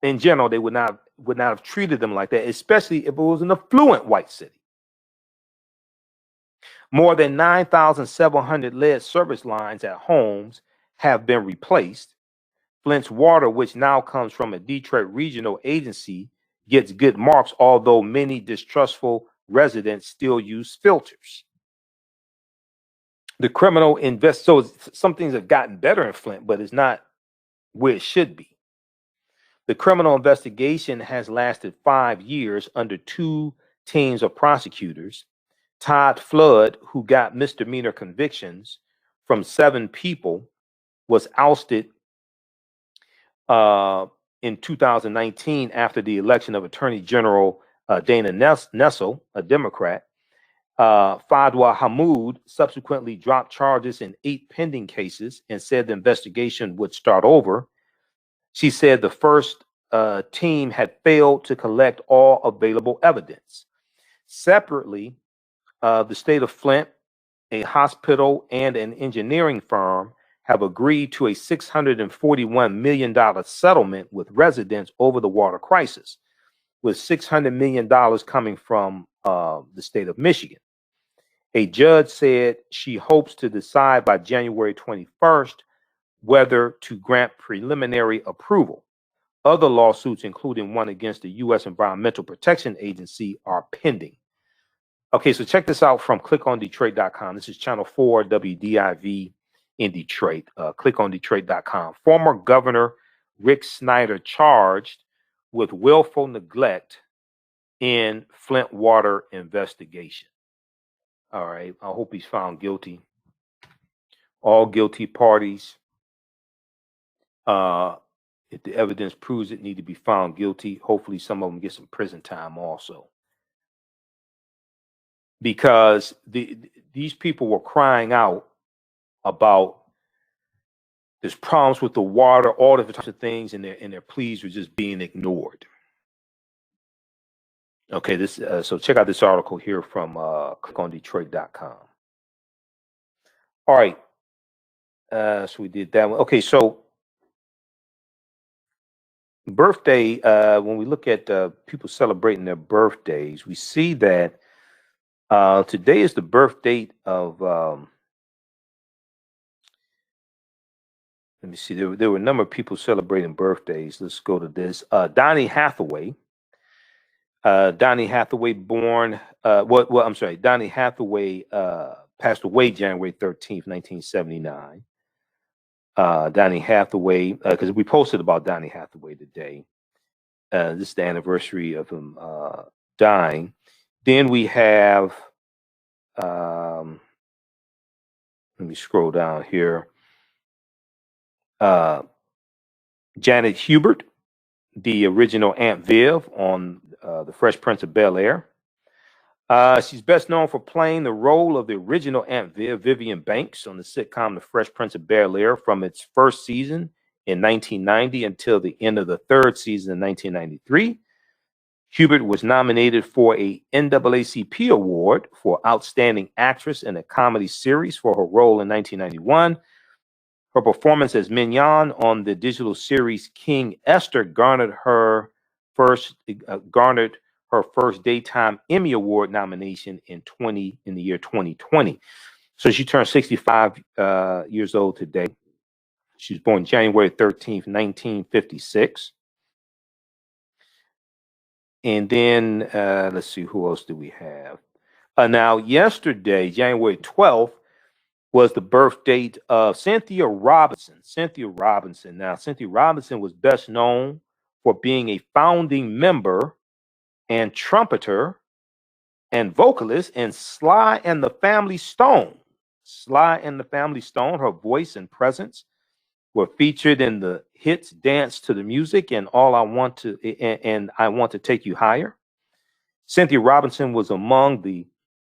In general, they would not have treated them like that, especially if it was an affluent white city. More than 9,700 lead service lines at homes have been replaced. Flint's water, which now comes from a Detroit regional agency, gets good marks, although many distrustful residents still use filters. The criminal so some things have gotten better in Flint, but it's not where it should be. The criminal investigation has lasted 5 years under 2 teams of prosecutors. Todd Flood, who got misdemeanor convictions from 7 people, was ousted in 2019 after the election of Attorney General Dana Nessel, a Democrat. Fadwa Hamoud subsequently dropped charges in 8 pending cases and said the investigation would start over. She said the first team had failed to collect all available evidence. Separately, the state of Flint, a hospital, and an engineering firm have agreed to a $641 million settlement with residents over the water crisis, with $600 million coming from the state of Michigan. A judge said she hopes to decide by January 21st whether to grant preliminary approval. Other lawsuits, including one against the U.S. Environmental Protection Agency, are pending. Okay, so check this out from clickondetroit.com. This is Channel 4 WDIV in Detroit. Clickondetroit.com. Former Governor Rick Snyder charged with willful neglect in Flint water investigation. All right, I hope he's found guilty. All guilty parties, if the evidence proves it, need to be found guilty. Hopefully some of them get some prison time also. Because these people were crying out about there's problems with the water, all different types of things, and their pleas were just being ignored. Okay, this so check out this article here from clickondetroit.com. All right, so we did that one. Okay, so birthday, when we look at people celebrating their birthdays, we see that today is the birth date of, let me see, there were a number of people celebrating birthdays. Let's go to this. Donny Hathaway. Donny Hathaway born, Donny Hathaway passed away January 13th, 1979. Donny Hathaway, because we posted about Donny Hathaway today. This is the anniversary of him dying. Then we have, let me scroll down here. Janet Hubert, the original Aunt Viv on The Fresh Prince of Bel-Air. She's best known for playing the role of the original Aunt Viv, Vivian Banks, on the sitcom The Fresh Prince of Bel-Air from its first season in 1990 until the end of the 3rd season in 1993. Hubert was nominated for a NAACP award for Outstanding Actress in a Comedy Series for her role in 1991. Her performance as Mignon on the digital series King Esther garnered her first daytime Emmy Award nomination in the year 2020. So she turned 65 years old today. She was born January 13th, 1956. And then let's see, who else do we have? Now, yesterday, January 12th, was the birth date of Cynthia Robinson. Now, Cynthia Robinson was best known for being a founding member and trumpeter and vocalist in Sly and the Family Stone. Her voice and presence were featured in the hits Dance to the Music and I Want to Take You Higher. Cynthia Robinson was among the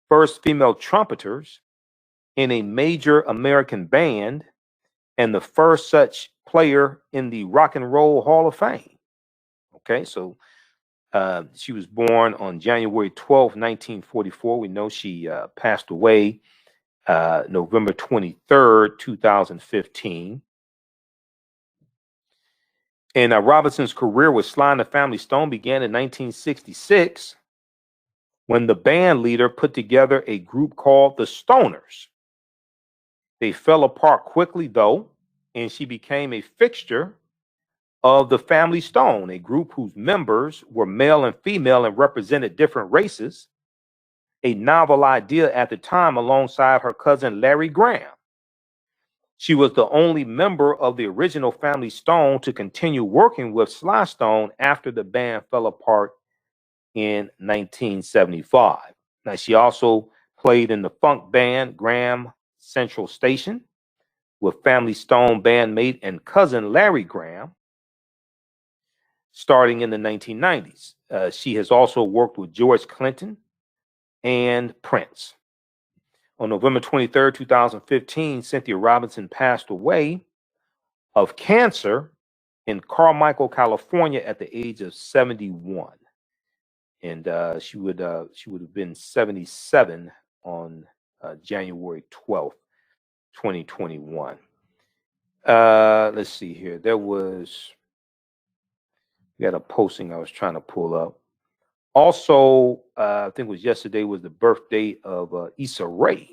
first female trumpeters in a major American band and the first such player in the Rock and Roll Hall of Fame. Okay, so she was born on January 12, 1944. We know she passed away November 23rd, 2015. And Robinson's career with Sly and the Family Stone began in 1966 when the band leader put together a group called the Stoners. They fell apart quickly, though, and she became a fixture of the Family Stone, a group whose members were male and female and represented different races, a novel idea at the time alongside her cousin Larry Graham. She was the only member of the original Family Stone to continue working with Sly Stone after the band fell apart in 1975. Now, she also played in the funk band Graham Central Station with Family Stone bandmate and cousin Larry Graham starting in the 1990s. She has also worked with George Clinton and Prince. On November 23rd, 2015, Cynthia Robinson passed away of cancer in Carmichael, California at the age of 71. And she would have been 77 on January 12th, 2021. Let's see here. We got a posting I was trying to pull up. Also, I think it was yesterday was the birthday of Issa Rae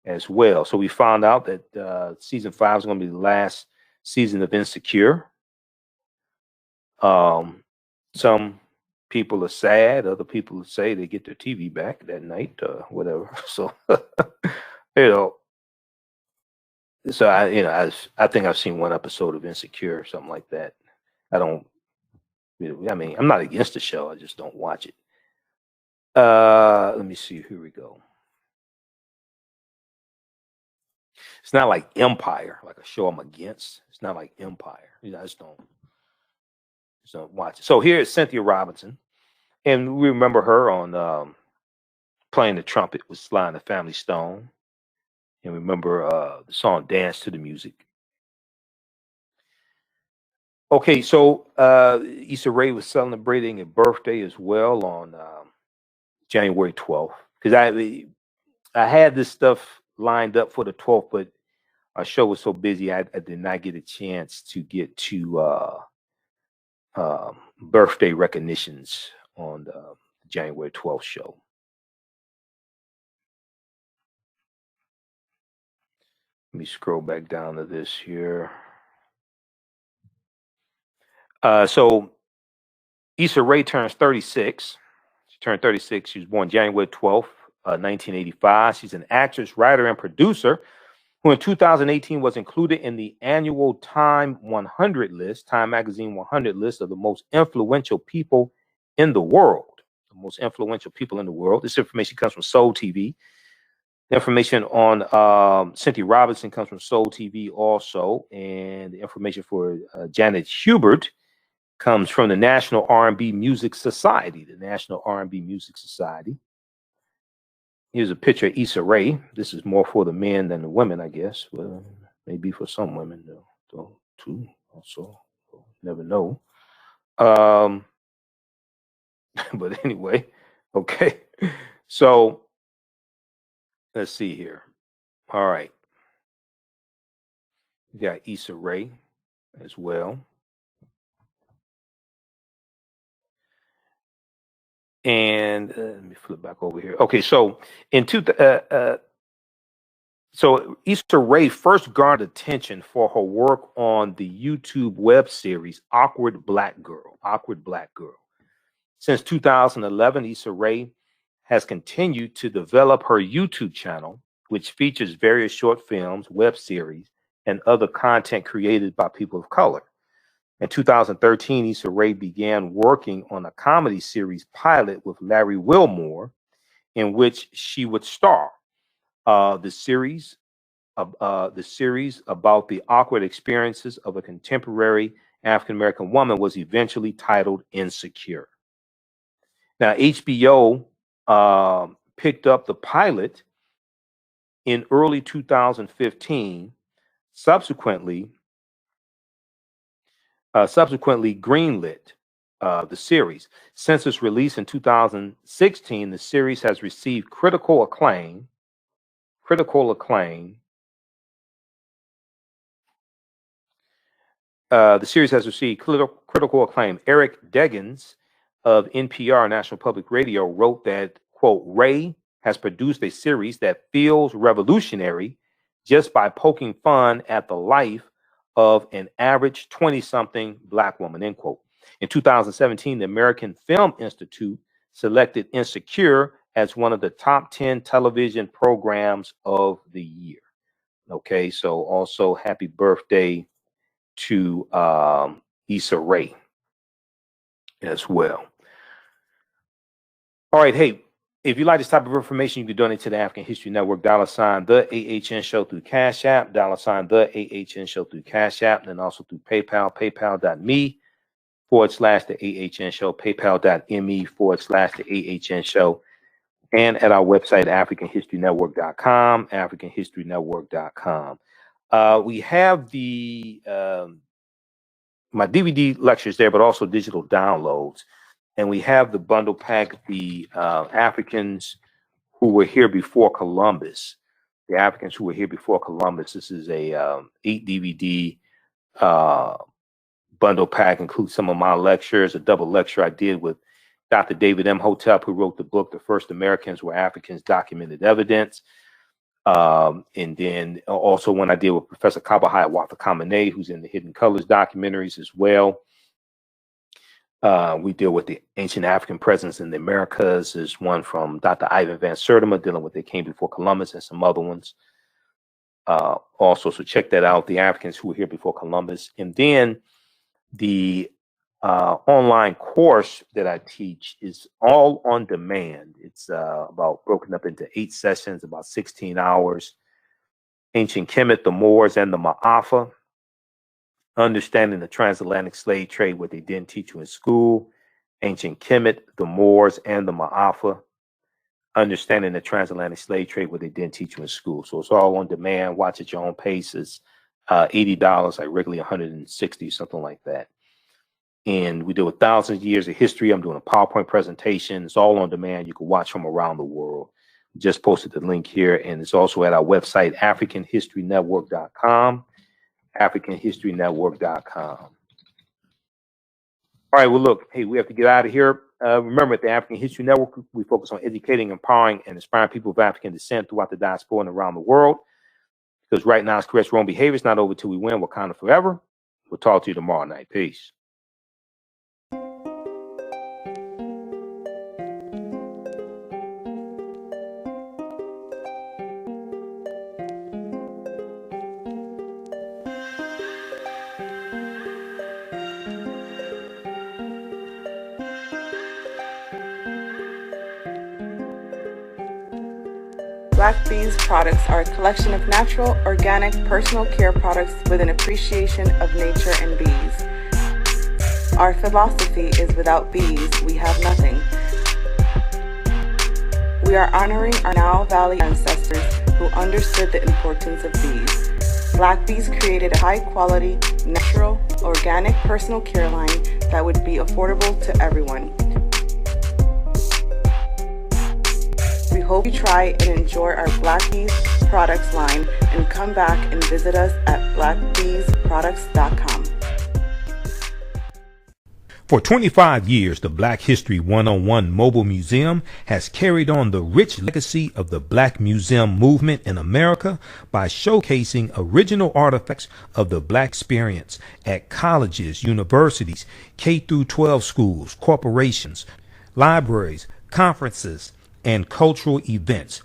as well. So we found out that season 5 is going to be the last season of Insecure. Some people are sad. Other people say they get their TV back that night, whatever. So, so I think I've seen one episode of Insecure or something like that. I'm not against the show. I just don't watch it. Let me see. Here we go. It's not like Empire, like a show I'm against. It's not like Empire. I just don't watch it. So here is Cynthia Robinson. And we remember her on playing the trumpet with Sly and the Family Stone. And remember the song Dance to the Music. Okay, so Issa Rae was celebrating a birthday as well on January 12th. Because I had this stuff lined up for the 12th, but our show was so busy, I did not get a chance to get to birthday recognitions on the January 12th show. Let me scroll back down to this here. So Issa Rae turns 36. She turned 36. She was born January 12th, 1985. She's an actress, writer, and producer who in 2018 was included in the annual Time 100 list, Time Magazine 100 list of the most influential people in the world. The most influential people in the world. This information comes from Soul TV. The information on Cynthia Robinson comes from Soul TV also. And the information for Janet Hubert comes from the National R&B Music Society. The National R&B Music Society. Here's a picture of Issa Rae. This is more for the men than the women, I guess. Well, maybe for some women, though, too. Also, never know. But anyway, okay. So let's see here. All right. We got Issa Rae as well. And let me flip back over here. Okay, so so Issa Rae first garnered attention for her work on the YouTube web series Awkward Black Girl. Awkward Black Girl. Since 2011, Issa Rae has continued to develop her YouTube channel, which features various short films, web series, and other content created by people of color. In 2013, Issa Rae began working on a comedy series pilot with Larry Wilmore, in which she would star. The series the series about the awkward experiences of a contemporary African-American woman was eventually titled Insecure. Now, HBO picked up the pilot in early 2015, subsequently greenlit the series. Since its release in 2016, the series has received critical acclaim. The series has received critical acclaim. Eric Deggans of NPR, National Public Radio, wrote that, quote, Ray has produced a series that feels revolutionary just by poking fun at the life of an average 20-something Black woman, end quote. In 2017, the American Film Institute selected Insecure as one of the top 10 television programs of the year. Okay, so also happy birthday to Issa Rae as well. All right, hey, if you like this type of information, you can donate to the African History Network, $ the AHN Show through Cash App, $ the AHN Show through Cash App, and also through PayPal, paypal.me/the AHN Show, paypal.me/the AHN Show, and at our website, AfricanHistoryNetwork.com, AfricanHistoryNetwork.com. We have the my DVD lectures there, but also digital downloads. And we have the bundle pack, the Africans who were here before Columbus. The Africans who were here before Columbus. This is a 8 DVD bundle pack, includes some of my lectures, a double lecture I did with Dr. David Imhotep, who wrote the book, The First Americans Were Africans, Documented Evidence. And then also one I did with Professor Kabahaya Watakamene, who's in the Hidden Colors documentaries as well. We deal with the ancient African presence in the Americas. There's one from Dr. Ivan Van Sertima dealing with They Came Before Columbus, and some other ones. Also, so check that out, the Africans who were here before Columbus. And then the online course that I teach is all on demand. It's about broken up into 8 sessions, about 16 hours. Ancient Kemet, the Moors, and the Ma'afa. Understanding the transatlantic slave trade, what they didn't teach you in school. Ancient Kemet, the Moors, and the Ma'afa. Understanding the transatlantic slave trade, what they didn't teach you in school. So it's all on demand. Watch at your own pace. It's $80, like regularly $160, something like that. And we deal with thousands of years of history. I'm doing a PowerPoint presentation. It's all on demand. You can watch from around the world. Just posted the link here, and it's also at our website, AfricanHistoryNetwork.com. AfricanHistoryNetwork.com. All right, well, look, hey, we have to get out of here. Remember, at the African History Network, we focus on educating, empowering, and inspiring people of African descent throughout the diaspora and around the world. Because right now, it's correct wrong behavior. It's not over till we win. Wakanda forever. We'll talk to you tomorrow night. Peace. Black Bees products are a collection of natural, organic, personal care products with an appreciation of nature and bees. Our philosophy is without bees, we have nothing. We are honoring our Nile Valley ancestors who understood the importance of bees. Black Bees created a high-quality, natural, organic personal care line that would be affordable to everyone. We hope you try and enjoy our Black Bees products line and come back and visit us at blackbeesproducts.com. For 25 years, the Black History 101 Mobile Museum has carried on the rich legacy of the Black Museum movement in America by showcasing original artifacts of the Black experience at colleges, universities, K-12 schools, corporations, libraries, conferences, and cultural events,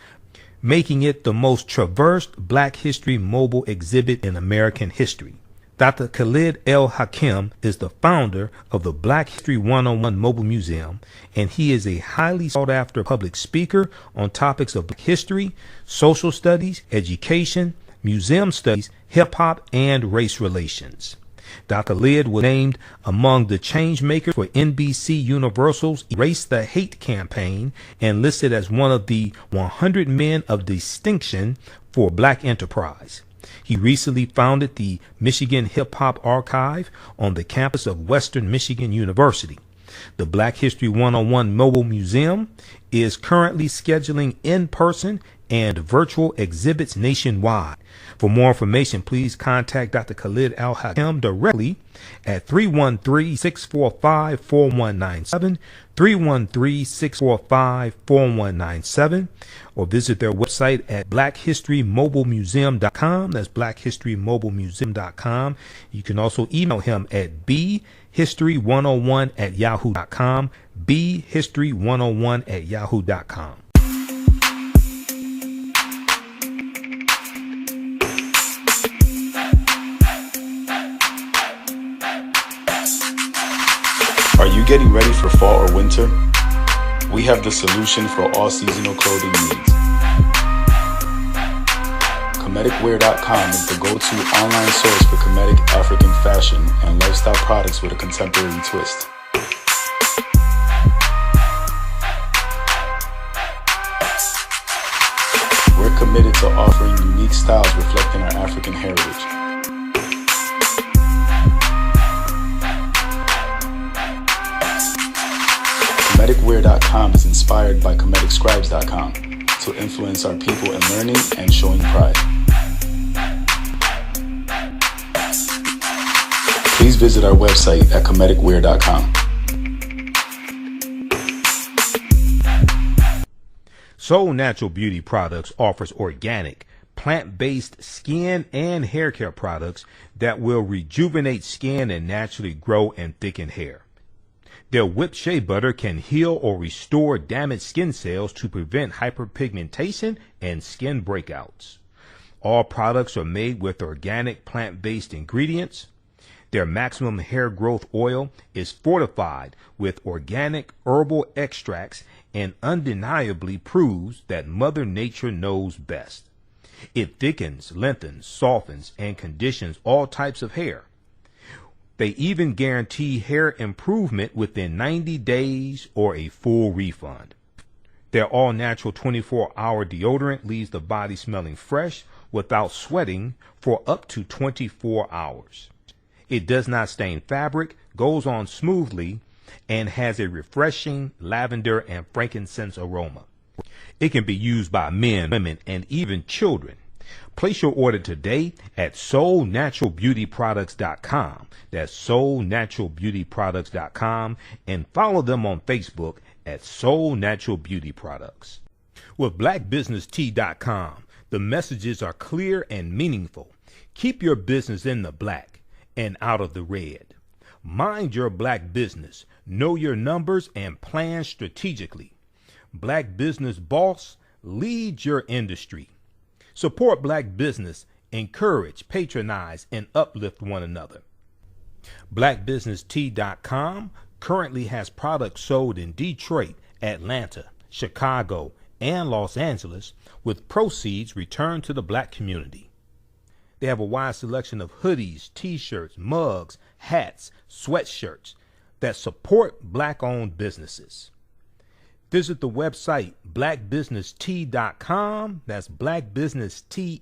making it the most traversed Black History mobile exhibit in American history. Dr. Khalid El Hakim is the founder of the Black History 101 Mobile Museum, and he is a highly sought-after public speaker on topics of Black history, social studies, education, Museum studies hip-hop and race relations. Dr. Khalid was named among the change makers for NBC Universal's Erase the Hate campaign and listed as one of the 100 men of distinction for Black enterprise. He recently founded the Michigan Hip Hop Archive on the campus of Western Michigan University. The Black History 101 Mobile Museum is currently scheduling in-person and virtual exhibits nationwide. For more information, please contact Dr. Khalid Al-Hakim directly at 313-645-4197, 313-645-4197, or visit their website at blackhistorymobilemuseum.com. That's blackhistorymobilemuseum.com. You can also email him at bhistory101@yahoo.com, bhistory101@yahoo.com. Are you getting ready for fall or winter? We have the solution for all seasonal clothing needs. Comedicwear.com is the go-to online source for Comedic African fashion and lifestyle products with a contemporary twist. We're committed to offering unique styles reflecting our African heritage. Comedicwear.com is inspired by ComedicScribes.com to influence our people in learning and showing pride. Please visit our website at Comedicwear.com. Soul Natural Beauty Products offers organic, plant-based skin and hair care products that will rejuvenate skin and naturally grow and thicken hair. Their whipped shea butter can heal or restore damaged skin cells to prevent hyperpigmentation and skin breakouts. All products are made with organic plant-based ingredients. Their maximum hair growth oil is fortified with organic herbal extracts and undeniably proves that Mother Nature knows best. It thickens, lengthens, softens, and conditions all types of hair. They even guarantee hair improvement within 90 days or a full refund. Their all-natural 24-hour deodorant leaves the body smelling fresh without sweating for up to 24 hours. It does not stain fabric, goes on smoothly, and has a refreshing lavender and frankincense aroma. It can be used by men, women, and even children. Place your order today at soulnaturalbeautyproducts.com. That's soulnaturalbeautyproducts.com, and follow them on Facebook at Soul Natural Beauty Products. With blackbusinesstee.com, the messages are clear and meaningful. Keep your business in the black and out of the red. Mind your black business. Know your numbers and plan strategically. Black Business Boss, lead your industry. Support black business, encourage, patronize, and uplift one another. BlackBusinessTea.com currently has products sold in Detroit, Atlanta, Chicago, and Los Angeles, with proceeds returned to the black community. They have a wide selection of hoodies, t-shirts, mugs, hats, sweatshirts that support black-owned businesses. Visit the website blackbusinesstee.com. That's blackbusinesstee